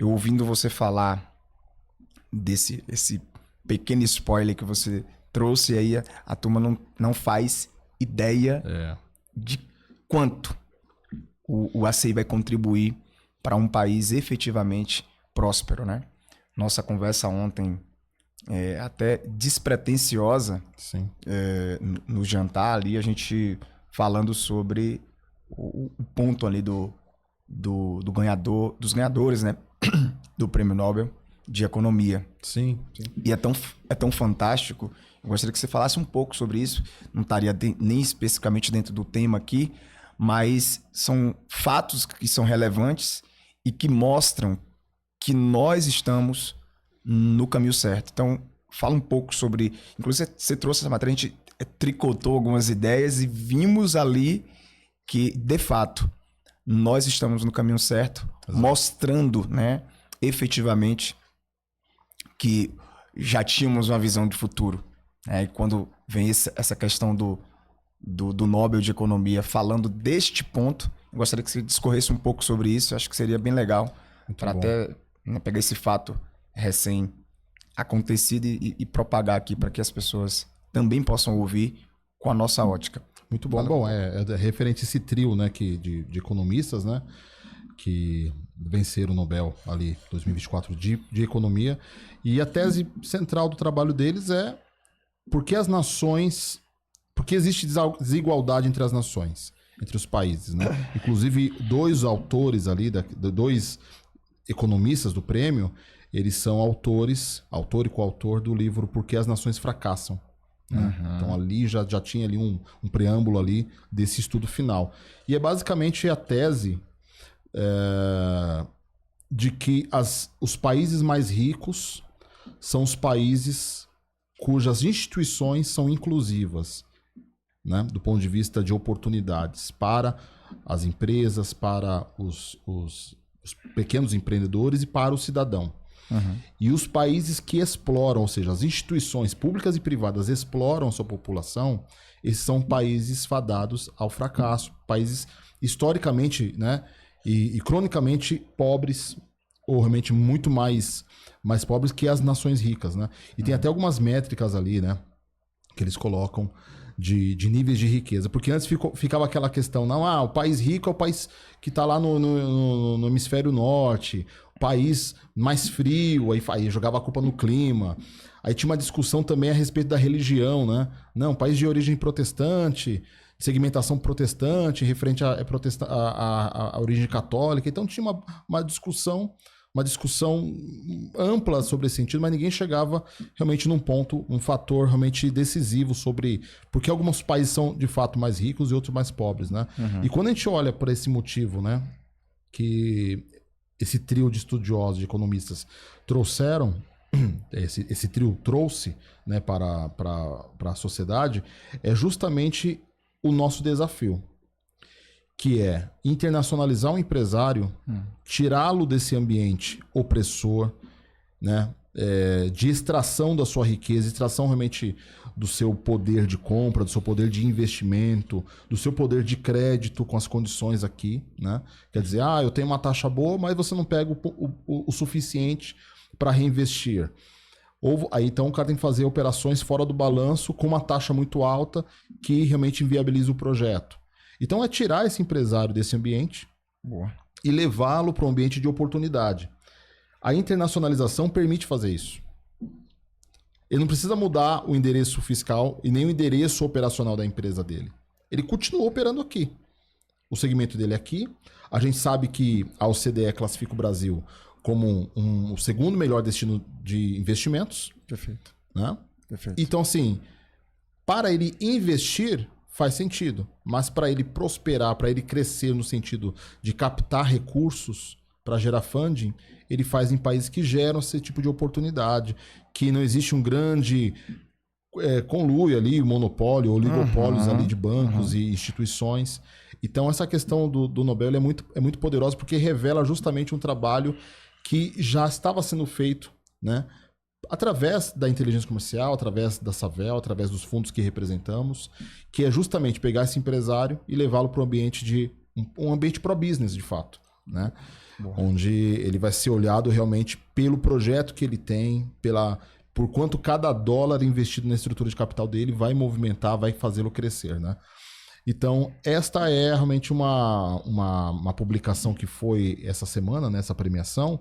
ouvindo você falar esse pequeno spoiler que você trouxe aí, a turma não faz ideia de quanto o ACI vai contribuir para um país efetivamente próspero, né? Nossa conversa ontem, até despretensiosa, no jantar ali, a gente falando sobre o ponto ali do ganhador, dos ganhadores, né? Do Prêmio Nobel de Economia. Sim. E é tão fantástico. Eu gostaria que você falasse um pouco sobre isso. Não estaria nem especificamente dentro do tema aqui, mas são fatos que são relevantes e que mostram que nós estamos no caminho certo. Então, fala um pouco sobre... Inclusive, você trouxe essa matéria, a gente tricotou algumas ideias e vimos ali que, de fato, nós estamos no caminho certo, mostrando, né, efetivamente que já tínhamos uma visão de futuro. E quando vem essa questão do Nobel de Economia falando deste ponto, eu gostaria que você discorresse um pouco sobre isso. Eu acho que seria bem legal para até pegar esse fato recém-acontecido e propagar aqui para que as pessoas também possam ouvir com a nossa ótica. Muito bom. Bom, é referente a esse trio, né, de economistas, né, que venceram o Nobel ali 2024 de economia. E a tese central do trabalho deles é por que existe desigualdade entre as nações, entre os países, né? Inclusive, dois autores ali, dois economistas do prêmio, eles são autor e coautor do livro Por que as Nações Fracassam. Né? Então ali já tinha ali um preâmbulo ali desse estudo final. E é basicamente a tese de que os países mais ricos são os países cujas instituições são inclusivas, né? Do ponto de vista de oportunidades para as empresas, para os pequenos empreendedores e para o cidadão. E os países que exploram, ou seja, as instituições públicas e privadas exploram a sua população, esses são países fadados ao fracasso, países historicamente, né, e cronicamente pobres, ou realmente muito mais pobres que as nações ricas, né? E tem até algumas métricas ali, né, que eles colocam de níveis de riqueza. Porque antes ficava aquela questão, não, o país rico é o país que está lá no hemisfério norte, o país mais frio, aí jogava a culpa no clima. Aí tinha uma discussão também a respeito da religião, né? Não, país de origem protestante, segmentação protestante, referente à origem católica. Então tinha uma discussão ampla sobre esse sentido, mas ninguém chegava realmente num ponto, um fator realmente decisivo sobre porque alguns países são de fato mais ricos e outros mais pobres, né? E quando a gente olha por esse motivo, né, que esse trio de estudiosos, de economistas trouxeram, esse trio trouxe, né, para a sociedade, é justamente o nosso desafio, que é internacionalizar o empresário, tirá-lo desse ambiente opressor, né, de extração da sua riqueza, extração realmente do seu poder de compra, do seu poder de investimento, do seu poder de crédito com as condições aqui, né? Quer dizer, eu tenho uma taxa boa, mas você não pega o suficiente para reinvestir. Aí então o cara tem que fazer operações fora do balanço com uma taxa muito alta que realmente inviabiliza o projeto. Então é tirar esse empresário desse ambiente e levá-lo para um ambiente de oportunidade. A internacionalização permite fazer isso. Ele não precisa mudar o endereço fiscal e nem o endereço operacional da empresa dele. Ele continua operando aqui. O segmento dele é aqui. A gente sabe que a OCDE classifica o Brasil como o segundo melhor destino de investimentos. Perfeito. Né? Perfeito. Então, assim, para ele investir, faz sentido. Mas para ele prosperar, para ele crescer no sentido de captar recursos para gerar funding, ele faz em países que geram esse tipo de oportunidade, que não existe um grande conluio ali, monopólio, oligopólios ali de bancos e instituições. Então essa questão do Nobel é muito poderosa porque revela justamente um trabalho que já estava sendo feito, né, através da inteligência comercial, através da Savel, através dos fundos que representamos, que é justamente pegar esse empresário e levá-lo para um ambiente um ambiente pro-business, de fato, né? Onde ele vai ser olhado realmente pelo projeto que ele tem, por quanto cada dólar investido na estrutura de capital dele vai movimentar, vai fazê-lo crescer, né? Então, esta é realmente uma publicação que foi essa semana, né, essa premiação,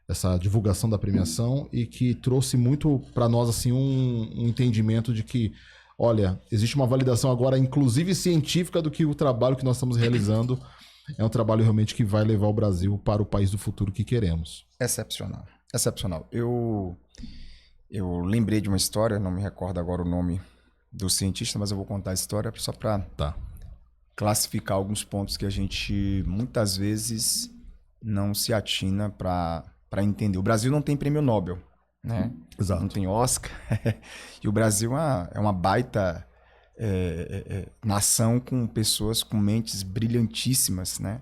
essa divulgação da premiação, e que trouxe muito para nós assim, um entendimento de que, olha, existe uma validação agora, inclusive científica, do que o trabalho que nós estamos realizando é um trabalho realmente que vai levar o Brasil para o país do futuro que queremos. Excepcional. Excepcional. Eu lembrei de uma história, não me recordo agora o nome do cientista, mas eu vou contar a história só para classificar alguns pontos que a gente muitas vezes não se atina para entender. O Brasil não tem prêmio Nobel, né? Exato. Não tem Oscar. E o Brasil é uma baita nação com pessoas com mentes brilhantíssimas, né?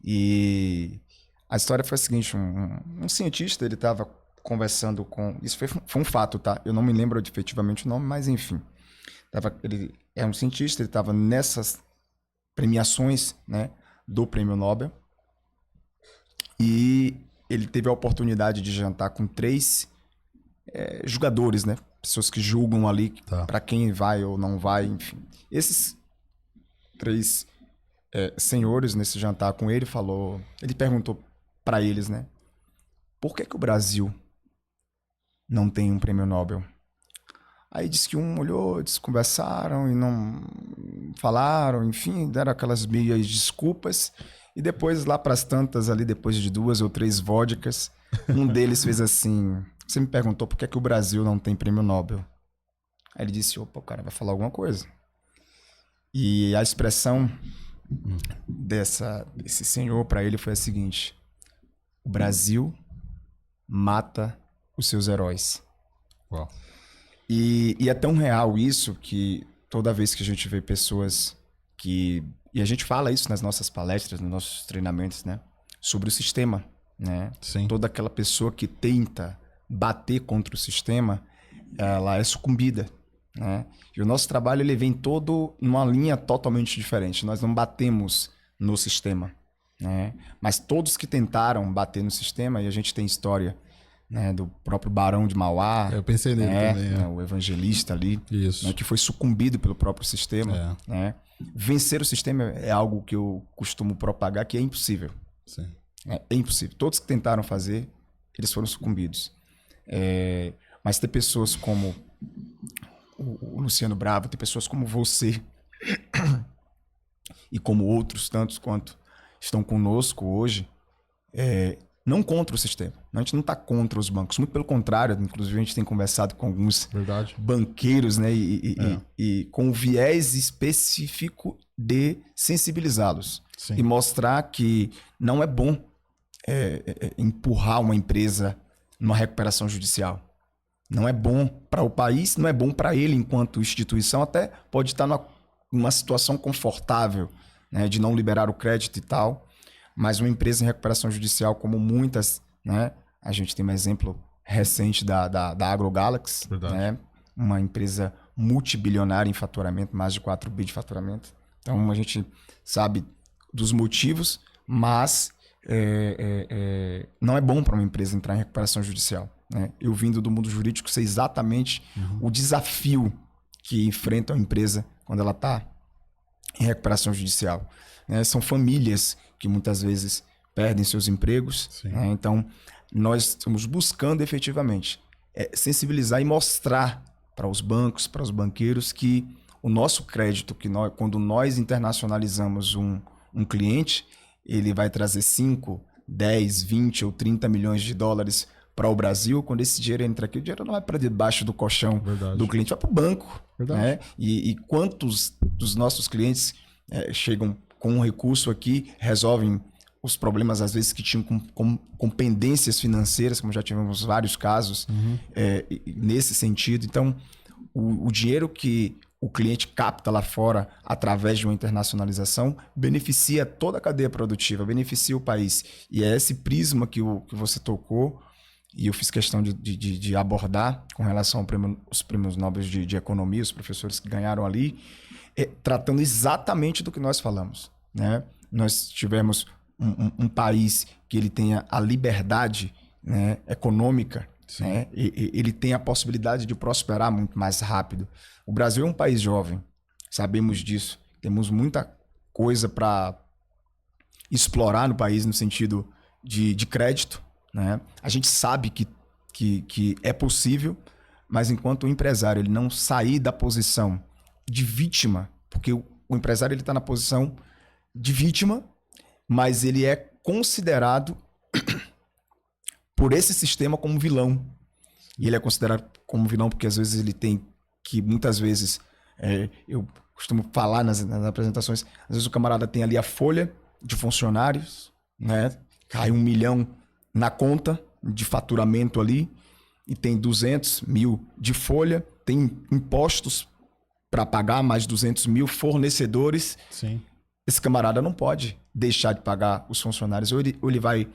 E a história foi a seguinte, um cientista, ele estava conversando com... Isso foi um fato, tá? Eu não me lembro efetivamente o nome, mas enfim. Ele é um cientista, ele estava nessas premiações, né, do Prêmio Nobel, e ele teve a oportunidade de jantar com 3 julgadores, né? Pessoas que julgam ali para quem vai ou não vai, enfim. Esses três senhores nesse jantar com ele, ele perguntou para eles, né? Por que o Brasil não tem um prêmio Nobel? Aí disse que um olhou, eles conversaram e não falaram, enfim, deram aquelas meias desculpas. E depois, lá para as tantas ali, depois de 2 ou 3 vodkas, um deles fez assim: você me perguntou por que o Brasil não tem prêmio Nobel? Aí ele disse: opa, o cara vai falar alguma coisa. E a expressão desse senhor para ele foi a seguinte: o Brasil mata os seus heróis. Uau. E é tão real isso que toda vez que a gente vê pessoas que... E a gente fala isso nas nossas palestras, nos nossos treinamentos, né? Sobre o sistema, né? Sim. Toda aquela pessoa que tenta bater contra o sistema, ela é sucumbida, né? E o nosso trabalho, ele vem todo numa linha totalmente diferente. Nós não batemos no sistema, né? Mas todos que tentaram bater no sistema, e a gente tem história, né, do próprio Barão de Mauá. Eu pensei nele também. Né, o evangelista ali, Isso. né, que foi sucumbido pelo próprio sistema. Né? Vencer o sistema é algo que eu costumo propagar, que é impossível. Sim. É impossível. Todos que tentaram fazer, eles foram sucumbidos. Mas tem pessoas como o Luciano Bravo, tem pessoas como você e como outros tantos quanto estão conosco hoje, não contra o sistema. A gente não está contra os bancos. Muito pelo contrário, inclusive a gente tem conversado com alguns banqueiros, né, e com o viés específico de sensibilizá-los. Sim. E mostrar que não é bom empurrar uma empresa numa recuperação judicial. Não é bom para o país, não é bom para ele enquanto instituição. Até pode estar numa situação confortável, né, de não liberar o crédito e tal. Mas uma empresa em recuperação judicial, como muitas, né? A gente tem um exemplo recente da AgroGalaxy, né? Uma empresa multibilionária em faturamento, mais de 4 bi de faturamento. Então, a gente sabe dos motivos, mas não é bom para uma empresa entrar em recuperação judicial, né? Eu, vindo do mundo jurídico, sei exatamente o desafio que enfrenta a empresa quando ela está em recuperação judicial. Né? São famílias que muitas vezes perdem seus empregos. Né? Então, nós estamos buscando efetivamente sensibilizar e mostrar para os bancos, para os banqueiros, que o nosso crédito, quando nós internacionalizamos um cliente, ele vai trazer 5, 10, 20 ou 30 milhões de dólares para o Brasil. Quando esse dinheiro entra aqui, o dinheiro não vai para debaixo do colchão do cliente, vai para o banco. Né? E quantos dos nossos clientes chegam com um recurso aqui, resolvem os problemas, às vezes, que tinham com pendências financeiras, como já tivemos vários casos nesse sentido. Então, o dinheiro que o cliente capta lá fora através de uma internacionalização beneficia toda a cadeia produtiva, beneficia o país. E é esse prisma que você tocou, e eu fiz questão de abordar com relação aos prêmios Nobel de Economia, os professores que ganharam ali, tratando exatamente do que nós falamos. Né? Nós tivemos um país que ele tenha a liberdade, né, econômica, né? Ele tem a possibilidade de prosperar muito mais rápido. O Brasil é um país jovem, sabemos disso. Temos muita coisa para explorar no país no sentido de crédito. Né? A gente sabe que é possível, mas enquanto o empresário ele não sair da posição de vítima, porque o empresário está na posição de vítima, mas ele é considerado por esse sistema como vilão. E ele é considerado como vilão porque às vezes ele tem que, muitas vezes, eu costumo falar nas apresentações, às vezes o camarada tem ali a folha de funcionários, né? Cai 1 milhão na conta de faturamento ali, e tem 200 mil de folha, tem impostos para pagar, mais 200 mil fornecedores. Sim. Esse camarada não pode deixar de pagar os funcionários. Ou ele vai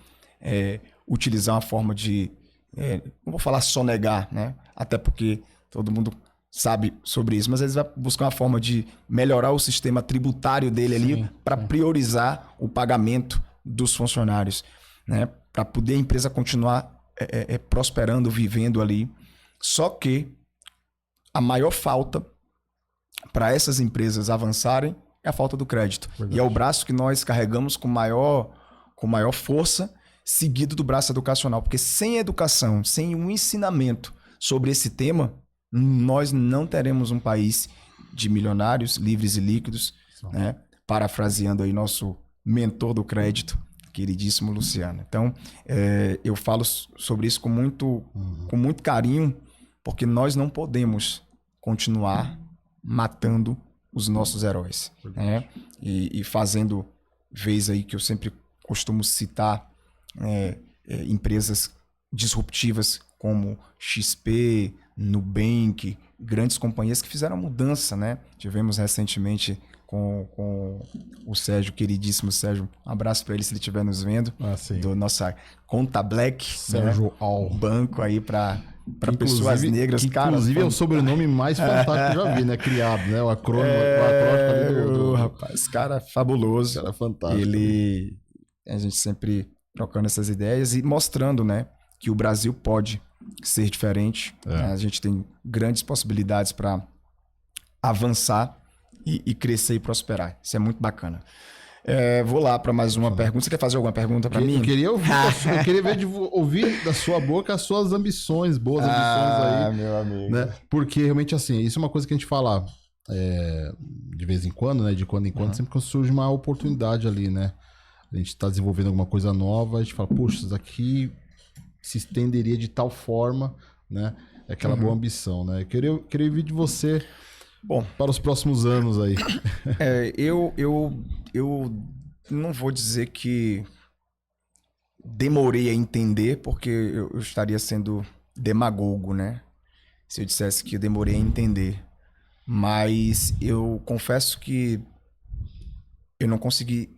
utilizar uma forma de... não vou falar sonegar, né? Até porque todo mundo sabe sobre isso, mas eles vão buscar uma forma de melhorar o sistema tributário dele ali para priorizar o pagamento dos funcionários, né? Para poder a empresa continuar prosperando, vivendo ali. Só que a maior falta para essas empresas avançarem é a falta do crédito. Verdade. E é o braço que nós carregamos com maior força, seguido do braço educacional. Porque sem educação, sem um ensinamento sobre esse tema, nós não teremos um país de milionários, livres e líquidos, né? Parafraseando aí nosso mentor do crédito, queridíssimo Luciano. Então, eu falo sobre isso com muito carinho, porque nós não podemos continuar matando os nossos heróis, né? E fazendo vez aí que eu sempre costumo citar empresas disruptivas como XP, Nubank, grandes companhias que fizeram mudança, né? Tivemos recentemente com o Sérgio, queridíssimo Sérgio, um abraço para ele se ele estiver nos vendo, do nossa Conta Black, Sérgio, né? Banco aí para pessoas negras, que cara. Inclusive é o sobrenome mais fantástico que eu já vi, né? Criado, né? O acrônimo ali do rapaz, cara fabuloso. Cara fantástico. A gente sempre trocando essas ideias e mostrando, né, que o Brasil pode ser diferente. Né? A gente tem grandes possibilidades para avançar e crescer e prosperar. Isso é muito bacana. Vou lá para mais uma pergunta. Você quer fazer alguma pergunta para mim? Eu queria ouvir da sua boca as suas ambições, boas ambições aí. Meu amigo. Né? Porque realmente, assim, isso é uma coisa que a gente fala de vez em quando, né? De quando em quando, sempre que surge uma oportunidade ali, né? A gente está desenvolvendo alguma coisa nova, a gente fala, poxa, isso daqui se estenderia de tal forma, né? É aquela boa ambição, né? Eu queria ouvir de você. Bom, para os próximos anos aí. Eu não vou dizer que demorei a entender, porque eu estaria sendo demagogo, né? Se eu dissesse que eu demorei a entender. Mas eu confesso que eu não consegui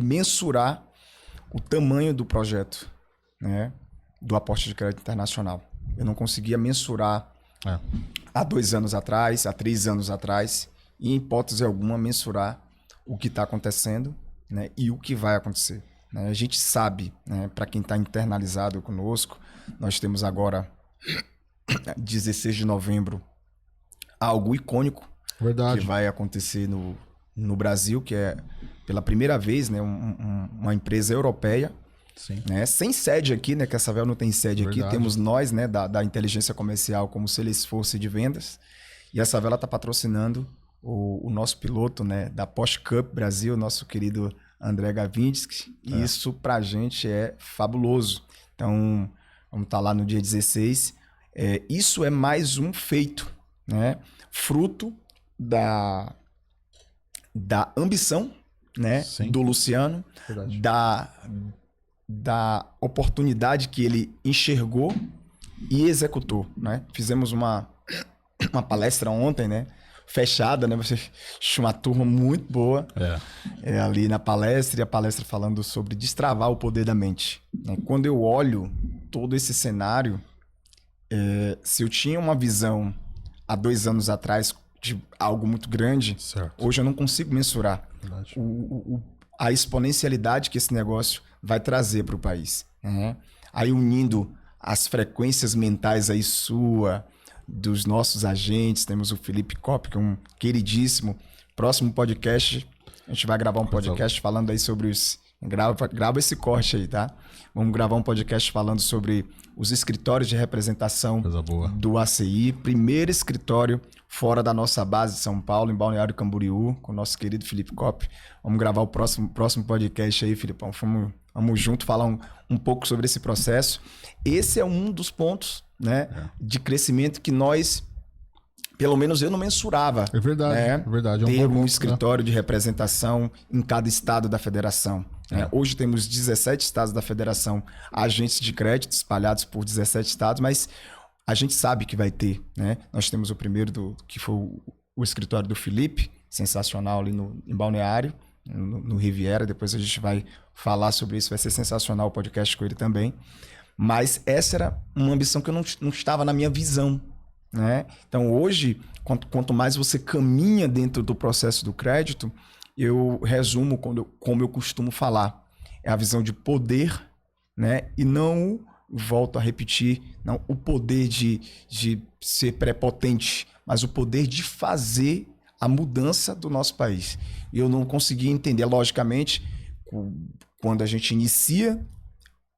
mensurar o tamanho do projeto, né? Do aporte de crédito internacional. Eu não conseguia mensurar há 2 anos atrás, há 3 anos atrás, e em hipótese alguma mensurar o que está acontecendo, né, e o que vai acontecer. Né? A gente sabe, né, para quem está internalizado conosco, nós temos agora, 16 de novembro, algo icônico. Verdade. Que vai acontecer no Brasil, que é pela primeira vez, né, uma empresa europeia. Sim. Né? Sem sede aqui, né? Que a Savel não tem sede aqui. Temos nós, né? Da inteligência comercial como Salesforce de vendas. E a Savel está patrocinando o nosso piloto, né? Da Porsche Cup Brasil, nosso querido André Gavinski. E isso pra gente é fabuloso. Então, vamos estar lá no dia 16. Isso é mais um feito, né? Fruto da ambição, né? Do Luciano. Verdade. Da oportunidade que ele enxergou e executou, né? Fizemos uma palestra ontem, né? Fechada, né? Uma turma muito boa ali na palestra, e a palestra falando sobre destravar o poder da mente. Né? Quando eu olho todo esse cenário, se eu tinha uma visão há 2 anos atrás de algo muito grande, hoje eu não consigo mensurar a exponencialidade que esse negócio vai trazer para o país. Né? Aí unindo as frequências mentais aí dos nossos agentes, temos o Felipe Kopp, que é um queridíssimo. Próximo podcast, a gente vai gravar um podcast falando aí sobre os... Grava esse corte aí, tá? Vamos gravar um podcast falando sobre os escritórios de representação do ACI. Primeiro escritório fora da nossa base de São Paulo, em Balneário Camboriú, com o nosso querido Felipe Kopp. Vamos gravar o próximo podcast aí, Filipão. Vamos junto falar um pouco sobre esse processo. Esse é um dos pontos, né, de crescimento que nós, pelo menos eu não mensurava. É verdade, é verdade. Ter um escritório de representação em cada estado da federação. Hoje temos 17 estados da federação, agentes de crédito espalhados por 17 estados, mas a gente sabe que vai ter. Né? Nós temos o primeiro, que foi o escritório do Felipe, sensacional ali em Balneário, no Riviera. Depois a gente vai falar sobre isso, vai ser sensacional o podcast com ele também. Mas essa era uma ambição que eu não estava na minha visão. Né? Então hoje, quanto mais você caminha dentro do processo do crédito, eu resumo como eu costumo falar. É a visão de poder, né? E não, volto a repetir, não o poder de ser prepotente, mas o poder de fazer a mudança do nosso país. E eu não conseguia entender, logicamente, quando a gente inicia,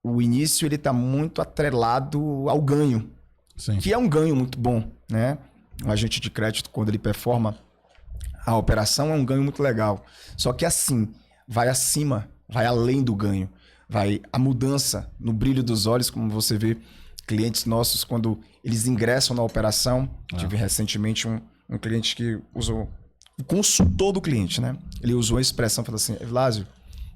o início ele está muito atrelado ao ganho, Sim. que é um ganho muito bom, né? O agente de crédito, quando ele performa a operação, é um ganho muito legal. Só que assim, vai acima, vai além do ganho. Vai a mudança no brilho dos olhos, como você vê clientes nossos, quando eles ingressam na operação. Tive recentemente um cliente que usou, o consultor do cliente, né? Ele usou a expressão, falou assim, Evilásio,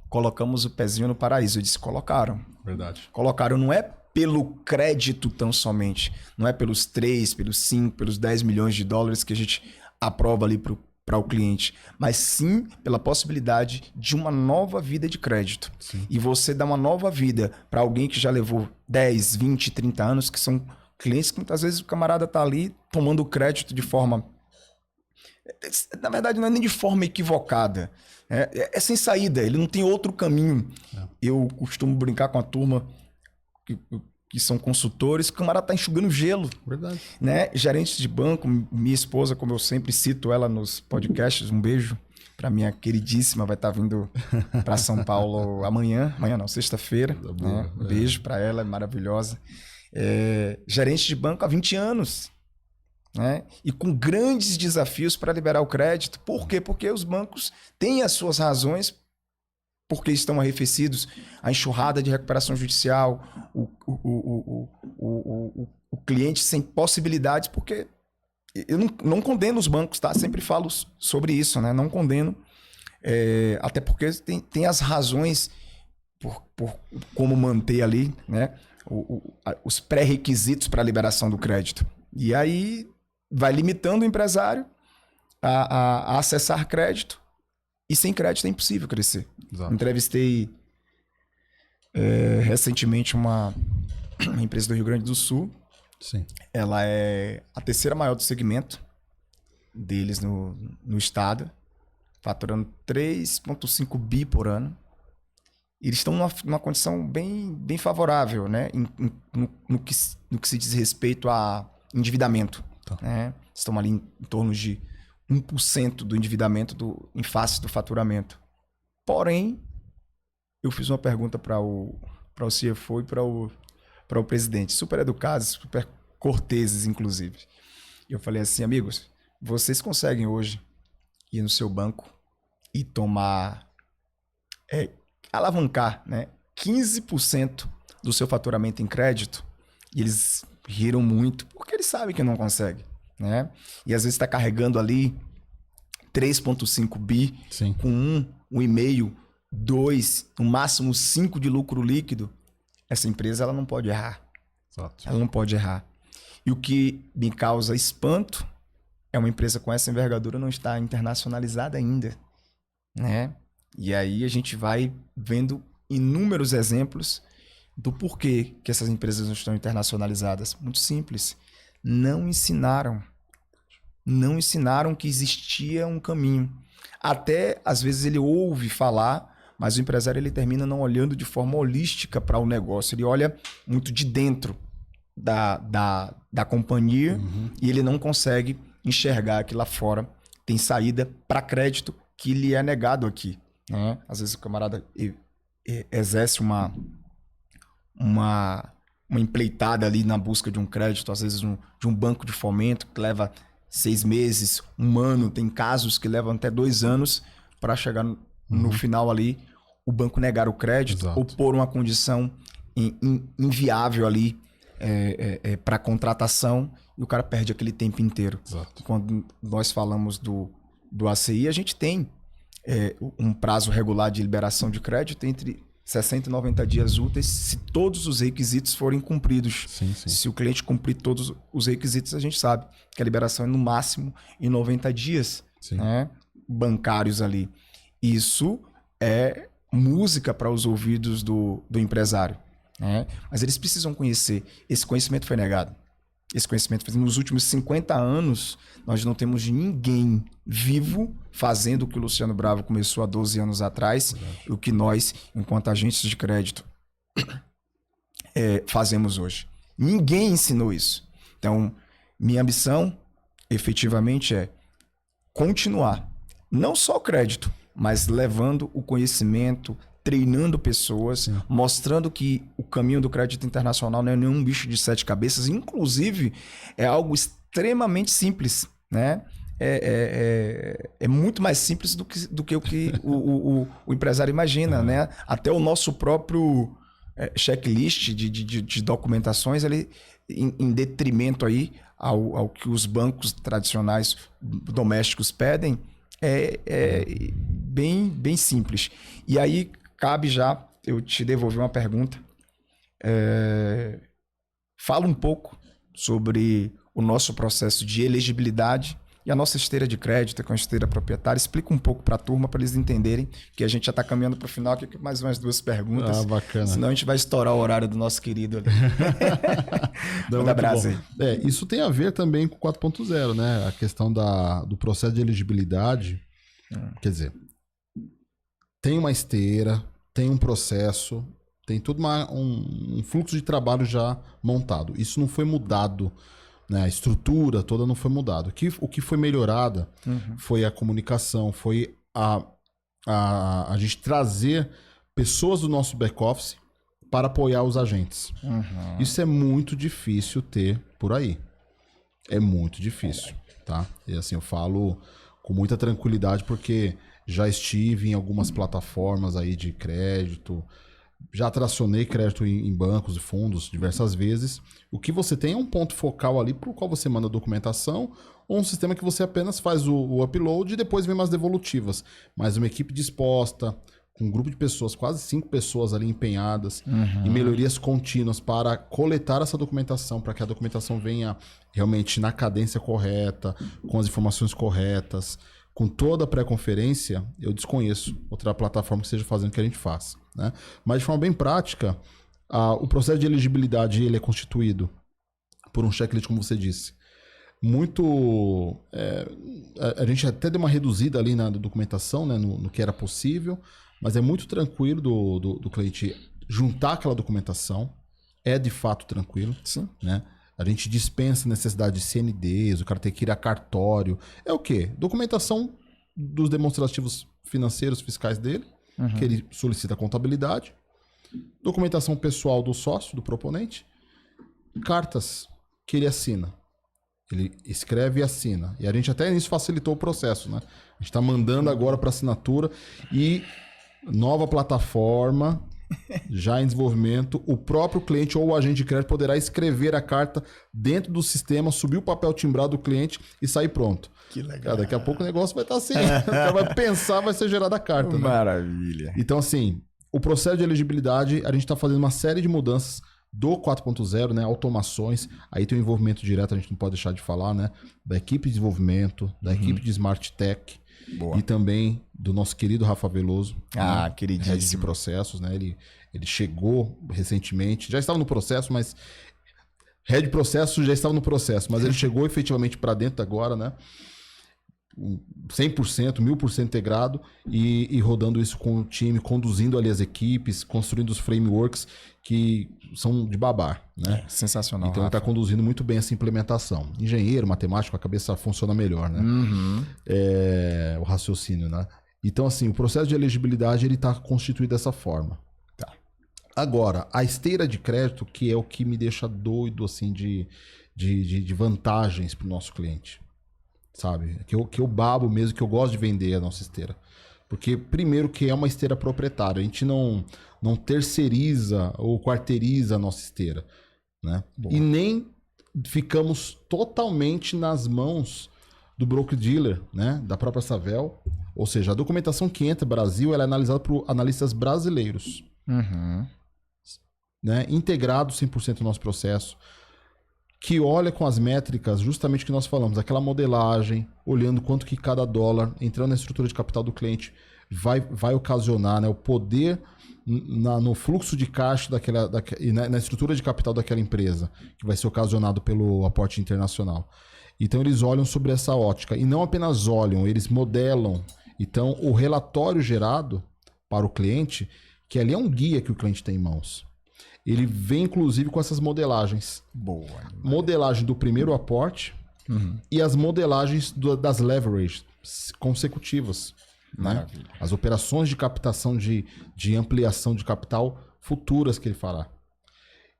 colocamos o pezinho no paraíso. Eu disse, colocaram. Verdade. Colocaram, não é pelo crédito tão somente, não é pelos 3, pelos 5, pelos 10 milhões de dólares que a gente aprova ali para o cliente, mas sim pela possibilidade de uma nova vida de crédito. Sim. E você dá uma nova vida para alguém que já levou 10, 20, 30 anos, que são clientes que muitas vezes o camarada está ali tomando crédito de forma... Na verdade, não é nem de forma equivocada. É sem saída, ele não tem outro caminho. Eu costumo brincar com a turma que são consultores, o camarada tá enxugando gelo. Verdade. Né? Gerentes de banco, minha esposa, como eu sempre cito ela nos podcasts, um beijo para minha queridíssima, vai estar vindo para São Paulo amanhã não, sexta-feira. Né? Um beijo para ela, é maravilhosa. Gerente de banco há 20 anos. Né? E com grandes desafios para liberar o crédito. Por quê? Porque os bancos têm as suas razões, porque estão arrefecidos, a enxurrada de recuperação judicial, o cliente sem possibilidades, porque eu não condeno os bancos, tá? Sempre falo sobre isso, né? Não condeno, até porque tem as razões por como manter ali, né? Os pré-requisitos para a liberação do crédito. E aí vai limitando o empresário a acessar crédito, e sem crédito é impossível crescer. Exato. Entrevistei recentemente uma empresa do Rio Grande do Sul. Sim. Ela é a terceira maior do segmento deles no estado, faturando 3,5 bi por ano. E eles estão numa condição bem favorável, né? No que se diz respeito a endividamento. Tá. Né? Estão ali em torno de 1% do endividamento em face do faturamento. Porém, eu fiz uma pergunta para o CFO e para o presidente, super educados, super corteses, inclusive. Eu falei assim, amigos, vocês conseguem hoje ir no seu banco e tomar, alavancar, né, 15% do seu faturamento em crédito? E eles riram muito, porque eles sabem que não conseguem. Né? E às vezes está carregando ali 3,5 bi, Sim. com 1,5, 2, no máximo 5 de lucro líquido. Essa empresa ela não pode errar. Exato. Ela não pode errar. E o que me causa espanto é uma empresa com essa envergadura não estar internacionalizada ainda. Né? E aí a gente vai vendo inúmeros exemplos do porquê que essas empresas não estão internacionalizadas. Muito simples. Não ensinaram que existia um caminho. Até, às vezes, ele ouve falar, mas o empresário ele termina não olhando de forma holística para o negócio. Ele olha muito de dentro da companhia e ele não consegue enxergar que lá fora tem saída para crédito que lhe é negado aqui. Né? Às vezes o camarada exerce uma empleitada ali na busca de um crédito, às vezes de um banco de fomento que leva 6 meses, 1 ano, tem casos que levam até 2 anos para chegar no final ali, o banco negar o crédito. Exato. Ou pôr uma condição inviável ali para contratação e o cara perde aquele tempo inteiro. Exato. Quando nós falamos do ACI, a gente tem um prazo regular de liberação de crédito entre 60 e 90 dias úteis, se todos os requisitos forem cumpridos. Sim, sim. Se o cliente cumprir todos os requisitos, a gente sabe que a liberação é no máximo em 90 dias, né, bancários ali. Isso é música para os ouvidos do empresário. Né? Mas eles precisam conhecer. Esse conhecimento foi negado. Nos últimos 50 anos, nós não temos ninguém vivo fazendo o que o Luciano Bravo começou há 12 anos atrás, e o que nós, enquanto agentes de crédito, fazemos hoje. Ninguém ensinou isso. Então, minha missão, efetivamente, é continuar. Não só o crédito, mas levando o conhecimento, treinando pessoas, mostrando que o caminho do crédito internacional não é nenhum bicho de 7 cabeças, inclusive é algo extremamente simples, né? É muito mais simples do que o que o empresário imagina, né? Até o nosso próprio checklist de documentações, ele, em detrimento aí ao que os bancos tradicionais domésticos pedem, bem simples. E aí cabe já eu te devolver uma pergunta. Fala um pouco sobre o nosso processo de elegibilidade e a nossa esteira de crédito, com a esteira proprietária. Explica um pouco para a turma, para eles entenderem que a gente já está caminhando para o final aqui com mais umas 2 perguntas. Bacana. Senão a gente vai estourar o horário do nosso querido ali. Manda brasa aí. Isso tem a ver também com 4.0, né? A questão do processo de elegibilidade. Quer dizer, tem uma esteira, tem um processo, tem todo um fluxo de trabalho já montado. Isso não foi mudado, né? A estrutura toda não foi mudada. O que foi melhorada foi a comunicação, foi a gente trazer pessoas do nosso back-office para apoiar os agentes. Isso é muito difícil ter por aí. É muito difícil, tá? E assim, eu falo com muita tranquilidade porque já estive em algumas plataformas aí de crédito, já tracionei crédito em bancos e fundos diversas vezes. O que você tem é um ponto focal ali para o qual você manda a documentação, ou um sistema que você apenas faz o upload e depois vem umas devolutivas. Mas uma equipe disposta, com um grupo de pessoas, quase 5 pessoas ali empenhadas, e melhorias contínuas para coletar essa documentação, para que a documentação venha realmente na cadência correta, com as informações corretas, com toda a pré-conferência. Eu desconheço outra plataforma que esteja fazendo o que a gente faz, né? Mas de forma bem prática, o processo de elegibilidade ele é constituído por um checklist, como você disse. A gente até deu uma reduzida ali na documentação, né, no que era possível, mas é muito tranquilo do cliente juntar aquela documentação. É de fato tranquilo. Sim. Né? A gente dispensa a necessidade de CNDs, o cara tem que ir a cartório. É o quê? Documentação dos demonstrativos financeiros, fiscais dele, que ele solicita a contabilidade. Documentação pessoal do sócio, do proponente. Cartas que ele assina. Ele escreve e assina. E a gente até nisso facilitou o processo, né? A gente está mandando agora para assinatura e nova plataforma já em desenvolvimento. O próprio cliente ou o agente de crédito poderá escrever a carta dentro do sistema, subir o papel timbrado do cliente e sair pronto. Que legal. Cara, daqui a pouco o negócio vai estar assim. O cara vai pensar, vai ser gerada a carta. Né? Maravilha. Então, assim, o processo de elegibilidade, a gente está fazendo uma série de mudanças do 4.0, né? Automações. Aí tem o envolvimento direto, a gente não pode deixar de falar, né? Da equipe de desenvolvimento, da equipe de Smart Tech. Boa. E também do nosso querido Rafa Veloso. Ah, queridíssimo. Head de processos, né? Ele chegou recentemente, já estava no processo, mas... Head de processos já estava no processo, mas ele chegou efetivamente para dentro agora, né? 100%, 1000% integrado e rodando isso com o time, conduzindo ali as equipes, construindo os frameworks que são de babar, né? Sensacional. Então ele está conduzindo muito bem essa implementação. Engenheiro, matemático, a cabeça funciona melhor, né? O raciocínio, né? Então, assim, o processo de elegibilidade ele está constituído dessa forma. Tá. Agora, a esteira de crédito, que é o que me deixa doido, assim, de vantagens para o nosso cliente. Sabe? Que eu babo mesmo, que eu gosto de vender a nossa esteira. Porque, primeiro, que é uma esteira proprietária. A gente não terceiriza ou quarteiriza a nossa esteira. Né? E nem ficamos totalmente nas mãos do broker-dealer, né? Da própria Savel. Ou seja, a documentação que entra no Brasil ela é analisada por analistas brasileiros. Né? Integrado 100% no nosso processo. Que olha com as métricas justamente o que nós falamos, aquela modelagem, olhando quanto que cada dólar, entrando na estrutura de capital do cliente, vai ocasionar, né, o poder no fluxo de caixa e na estrutura de capital daquela empresa, que vai ser ocasionado pelo aporte internacional. Então eles olham sobre essa ótica, e não apenas olham, eles modelam. Então o relatório gerado para o cliente, que ali é um guia que o cliente tem em mãos. Ele vem, inclusive, com essas modelagens. Boa. Modelagem do primeiro aporte e as modelagens das leverage. consecutivas. Né? Maravilha. As operações de captação de ampliação de capital futuras que ele fará.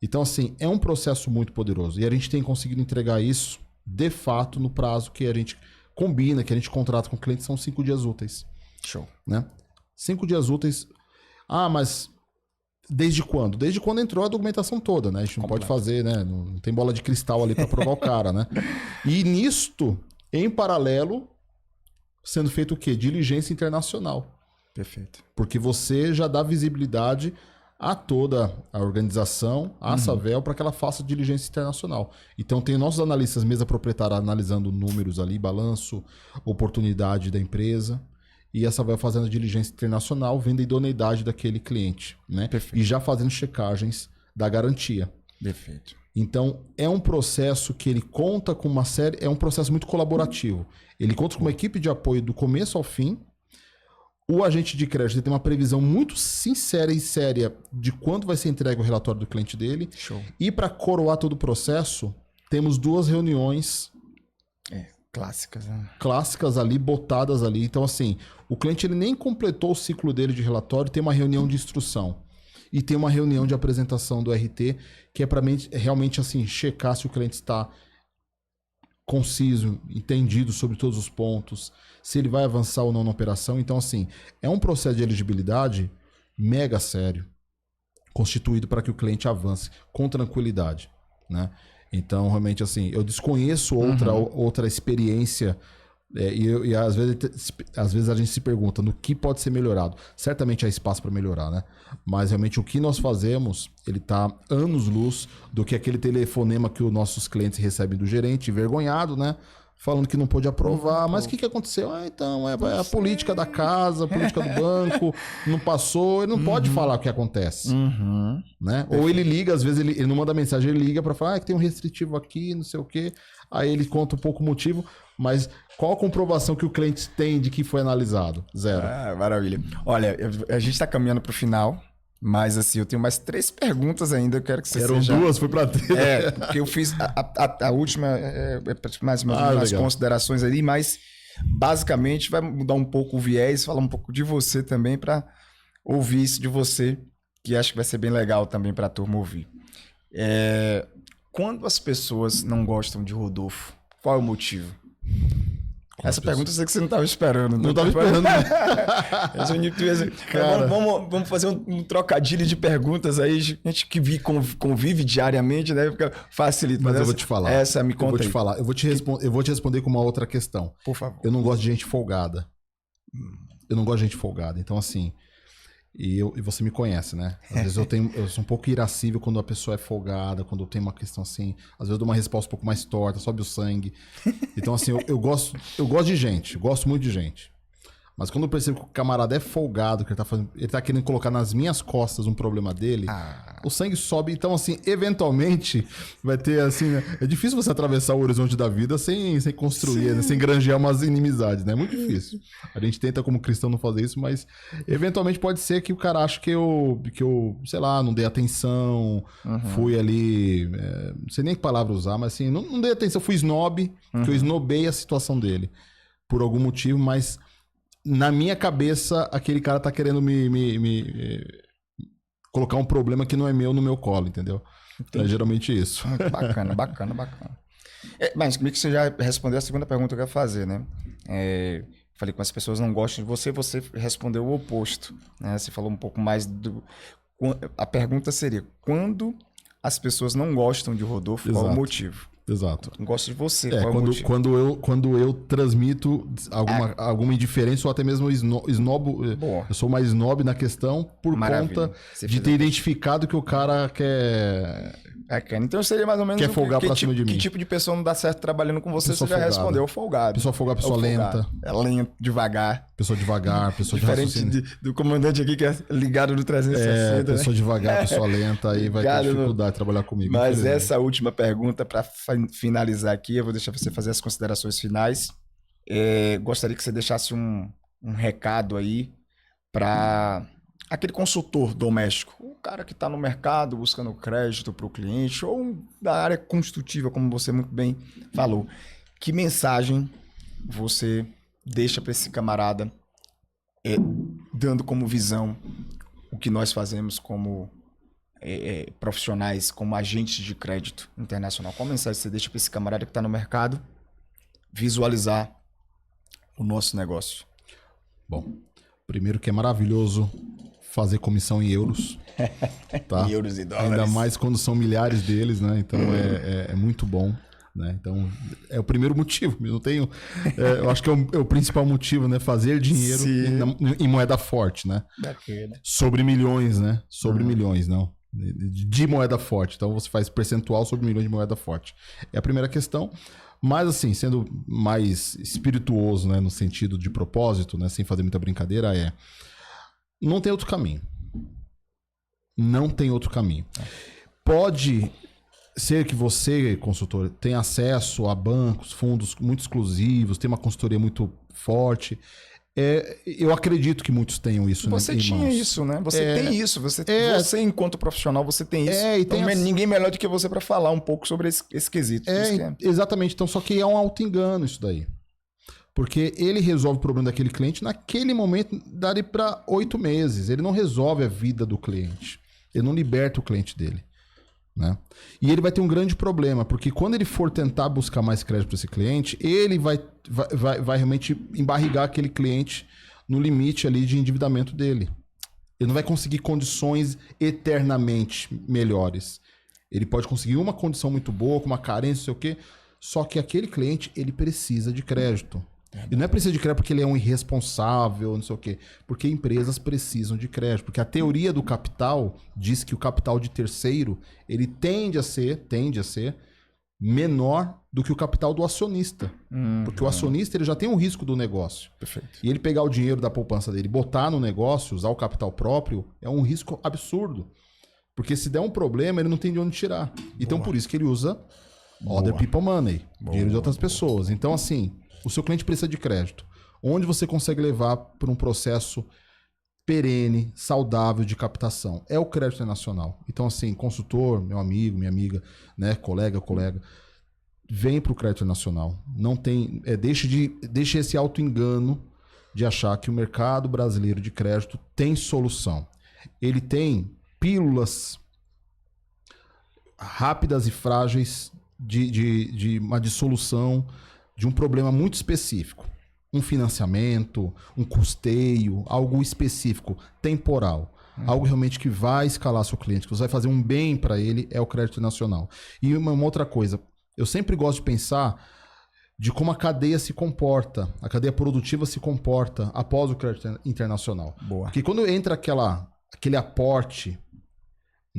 Então, assim, é um processo muito poderoso. E a gente tem conseguido entregar isso, de fato, no prazo que a gente combina, que a gente contrata com o cliente, são 5 dias úteis. Show. Né? 5 dias úteis. Ah, mas desde quando? Desde quando entrou a documentação toda, né? A gente não pode fazer, né? Não tem bola de cristal ali para provar o cara, né? E nisto, em paralelo, sendo feito o quê? Diligência internacional. Perfeito. Porque você já dá visibilidade a toda a organização, a Savel, para que ela faça diligência internacional. Então tem nossos analistas, mesa proprietária, analisando números ali, balanço, oportunidade da empresa, e a Savel fazendo diligência internacional, vendo a idoneidade daquele cliente, né? Perfeito. E já fazendo checagens da garantia. Perfeito. Então, é um processo que ele conta com uma série... É um processo muito colaborativo. Ele conta com uma equipe de apoio do começo ao fim. O agente de crédito tem uma previsão muito sincera e séria de quando vai ser entregue o relatório do cliente dele. Show. E para coroar todo o processo, temos 2 reuniões Clássicas, né? clássicas ali, botadas ali. Então, assim, o cliente ele nem completou o ciclo dele de relatório, tem uma reunião de instrução. E tem uma reunião de apresentação do RT, que é para realmente assim, checar se o cliente está conciso, entendido sobre todos os pontos, se ele vai avançar ou não na operação. Então, assim, é um processo de elegibilidade mega sério, constituído para que o cliente avance com tranquilidade, né? Então, realmente, assim, eu desconheço outra experiência e às vezes a gente se pergunta no que pode ser melhorado. Certamente há espaço para melhorar, né? Mas realmente o que nós fazemos, ele está anos-luz do que aquele telefonema que os nossos clientes recebem do gerente, envergonhado, né? Falando que não pôde aprovar. Mas o que aconteceu? Ah, então, é a política da casa, a política do banco, não passou. Ele não pode falar o que acontece. Né? Ou ele liga, às vezes ele não manda mensagem, ele liga para falar que tem um restritivo aqui, não sei o quê. Aí ele conta um pouco o motivo, mas qual a comprovação que o cliente tem de que foi analisado? Zero. Ah, maravilha. Olha, a gente está caminhando para o final, mas assim, eu tenho mais 3 perguntas ainda. Eu quero que você Eram 2, foi para 3. porque eu fiz a última, mais umas considerações ali, mas basicamente vai mudar um pouco o viés, falar um pouco de você também, para ouvir isso de você, que acho que vai ser bem legal também para a turma ouvir. Quando as pessoas não gostam de Rodolfo, qual é o motivo? Essa pergunta eu sei que você não estava esperando. Não estava esperando. Cara, vamos fazer um trocadilho de perguntas aí. Gente que convive diariamente, né? Facilita. Mas eu vou te falar. Essa me conta. Eu vou te falar. Eu vou te responder com uma outra questão. Por favor. Eu não gosto de gente folgada. Eu não gosto de gente folgada. Então, assim... E você me conhece, né? Às vezes eu sou um pouco irascível quando a pessoa é folgada, quando eu tenho uma questão assim. Às vezes eu dou uma resposta um pouco mais torta, sobe o sangue. Então, assim, eu gosto de gente, gosto muito de gente. Mas quando eu percebo que o camarada é folgado, que ele tá querendo colocar nas minhas costas um problema dele, o sangue sobe. Então, assim, eventualmente vai ter, assim, né? É difícil você atravessar o horizonte da vida sem construir, né? Sem granjear umas inimizades, né? É muito difícil. A gente tenta, como cristão, não fazer isso, mas eventualmente pode ser que o cara ache que eu sei lá, não dei atenção, fui ali, não sei nem que palavra usar, mas assim, não dei atenção, fui snob, que eu snobei a situação dele, por algum motivo, mas... Na minha cabeça, aquele cara tá querendo me colocar um problema que não é meu no meu colo, entendeu? Então, é geralmente isso. Bacana. Mas comigo que você já respondeu a segunda pergunta que eu ia fazer, né? Falei que as pessoas não gostam de você respondeu o oposto, né? Você falou um pouco mais do... A pergunta seria, quando as pessoas não gostam de Rodolfo, qual é o motivo? Exato. Não gosto de você, qual é o motivo? Quando eu transmito alguma indiferença ou até mesmo esnobo, eu sou mais snob na questão por conta de ter identificado que o cara quer... Então seria mais ou menos... Quer folgar pra cima de mim. Que tipo de pessoa não dá certo trabalhando com você, você já respondeu, folgado. Pessoa folgada, pessoa lenta. É lento, devagar. Pessoa devagar, pessoa de raciocínio. Diferente do comandante aqui que é ligado no 360. Pessoa devagar, pessoa lenta, aí vai ter dificuldade de trabalhar comigo. Mas essa última pergunta, para finalizar aqui, eu vou deixar você fazer as considerações finais. Gostaria que você deixasse um recado aí para... aquele consultor doméstico, o cara que está no mercado buscando crédito para o cliente, ou da área construtiva, como você muito bem falou. Que mensagem você deixa para esse camarada dando como visão o que nós fazemos como profissionais, como agentes de crédito internacional? Qual mensagem você deixa para esse camarada que está no mercado visualizar o nosso negócio? Bom, primeiro que é maravilhoso fazer comissão em euros. Tá? Em euros e dólares. Ainda mais quando são milhares deles, né? Então é muito bom. Né? Então, é o primeiro motivo. Eu não tenho. Eu acho que é o principal motivo, né? Fazer dinheiro em moeda forte, né? Bacana. Sobre milhões, né? Sobre milhões, não. De moeda forte. Então, você faz percentual sobre milhões de moeda forte. É a primeira questão. Mas, assim, sendo mais espirituoso, né? No sentido de propósito, né? Sem fazer muita brincadeira, não tem outro caminho. Não tem outro caminho. Pode ser que você, consultor, tenha acesso a bancos, fundos muito exclusivos, tem uma consultoria muito forte. Eu acredito que muitos tenham isso. Você tinha isso, né? Você tem isso. Você, enquanto profissional, você tem isso. Então, ninguém melhor do que você para falar um pouco sobre esse quesito. Exatamente. Então, só que é um auto-engano isso daí. Porque ele resolve o problema daquele cliente naquele momento, daria para 8 meses. Ele não resolve a vida do cliente. Ele não liberta o cliente dele. Né? E ele vai ter um grande problema, porque quando ele for tentar buscar mais crédito para esse cliente, ele vai realmente embarrigar aquele cliente no limite ali de endividamento dele. Ele não vai conseguir condições eternamente melhores. Ele pode conseguir uma condição muito boa, com uma carência, não sei o quê, só que aquele cliente, ele precisa de crédito. E não é precisa de crédito porque ele é um irresponsável, não sei o quê. Porque empresas precisam de crédito. Porque a teoria do capital diz que o capital de terceiro, ele tende a ser menor do que o capital do acionista. Porque o acionista, ele já tem um risco do negócio. Perfeito. E ele pegar o dinheiro da poupança dele, botar no negócio, usar o capital próprio, é um risco absurdo. Porque se der um problema, ele não tem de onde tirar. Então, por isso que ele usa other people money, dinheiro de outras pessoas. Então, assim, o seu cliente precisa de crédito. Onde você consegue levar para um processo perene, saudável de captação? É o crédito internacional. Então, assim, consultor, meu amigo, minha amiga, né, colega, vem para o crédito internacional. Não tem, deixe esse auto-engano de achar que o mercado brasileiro de crédito tem solução. Ele tem pílulas rápidas e frágeis de uma dissolução de um problema muito específico. Um financiamento, um custeio, algo específico, temporal. Algo realmente que vai escalar seu cliente, que você vai fazer um bem para ele, é o crédito nacional. E uma outra coisa, eu sempre gosto de pensar de como a cadeia se comporta, a cadeia produtiva se comporta após o crédito internacional. Boa. Porque quando entra aquele aporte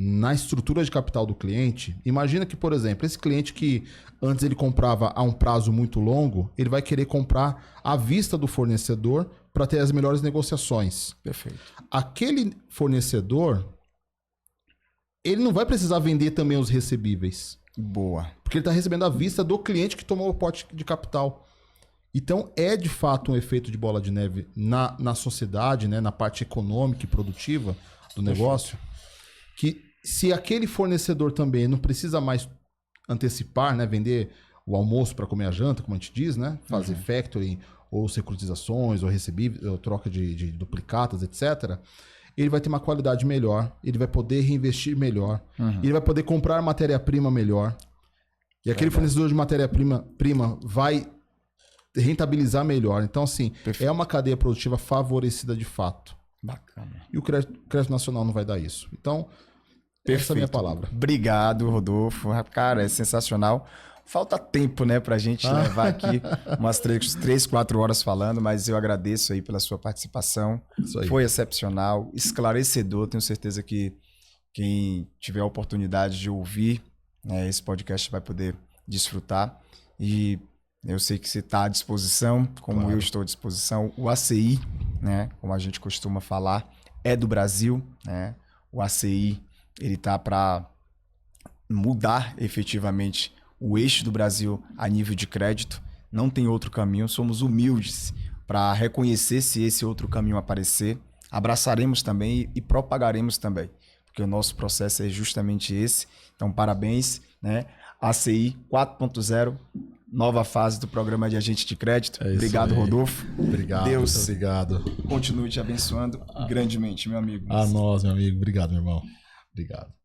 na estrutura de capital do cliente, imagina que, por exemplo, esse cliente que antes ele comprava a um prazo muito longo, ele vai querer comprar à vista do fornecedor para ter as melhores negociações. Perfeito. Aquele fornecedor, ele não vai precisar vender também os recebíveis. Boa. Porque ele está recebendo à vista do cliente que tomou o aporte de capital. Então, é de fato um efeito de bola de neve na sociedade, né, na parte econômica e produtiva do negócio, que se aquele fornecedor também não precisa mais antecipar, né, vender o almoço para comer a janta, como a gente diz, né, fazer factoring ou securitizações ou recebíveis, ou troca de duplicatas, etc., ele vai ter uma qualidade melhor, ele vai poder reinvestir melhor, ele vai poder comprar matéria-prima melhor. E aquele fornecedor de matéria-prima vai rentabilizar melhor. Então, assim, é uma cadeia produtiva favorecida de fato. Bacana. E o crédito nacional não vai dar isso. Então, essa é a minha palavra. Obrigado, Rodolfo. Cara, é sensacional. Falta tempo, né, pra gente levar aqui umas 3, 4 horas falando, mas eu agradeço aí pela sua participação. Isso aí. Foi excepcional, esclarecedor. Tenho certeza que quem tiver a oportunidade de ouvir, né, esse podcast vai poder desfrutar. E eu sei que você está à disposição, como eu estou à disposição. O ACI, né, como a gente costuma falar, é do Brasil, né? O ACI, ele está para mudar efetivamente o eixo do Brasil a nível de crédito. Não tem outro caminho, somos humildes para reconhecer se esse outro caminho aparecer. Abraçaremos também e propagaremos também, porque o nosso processo é justamente esse. Então, parabéns, né? ACI 4.0 nova fase do programa de Agente de Crédito. É isso Obrigado, aí. Rodolfo. Obrigado, Deus muito obrigado. continue te abençoando grandemente, meu amigo. A nós, meu amigo. Obrigado, meu irmão. Obrigado.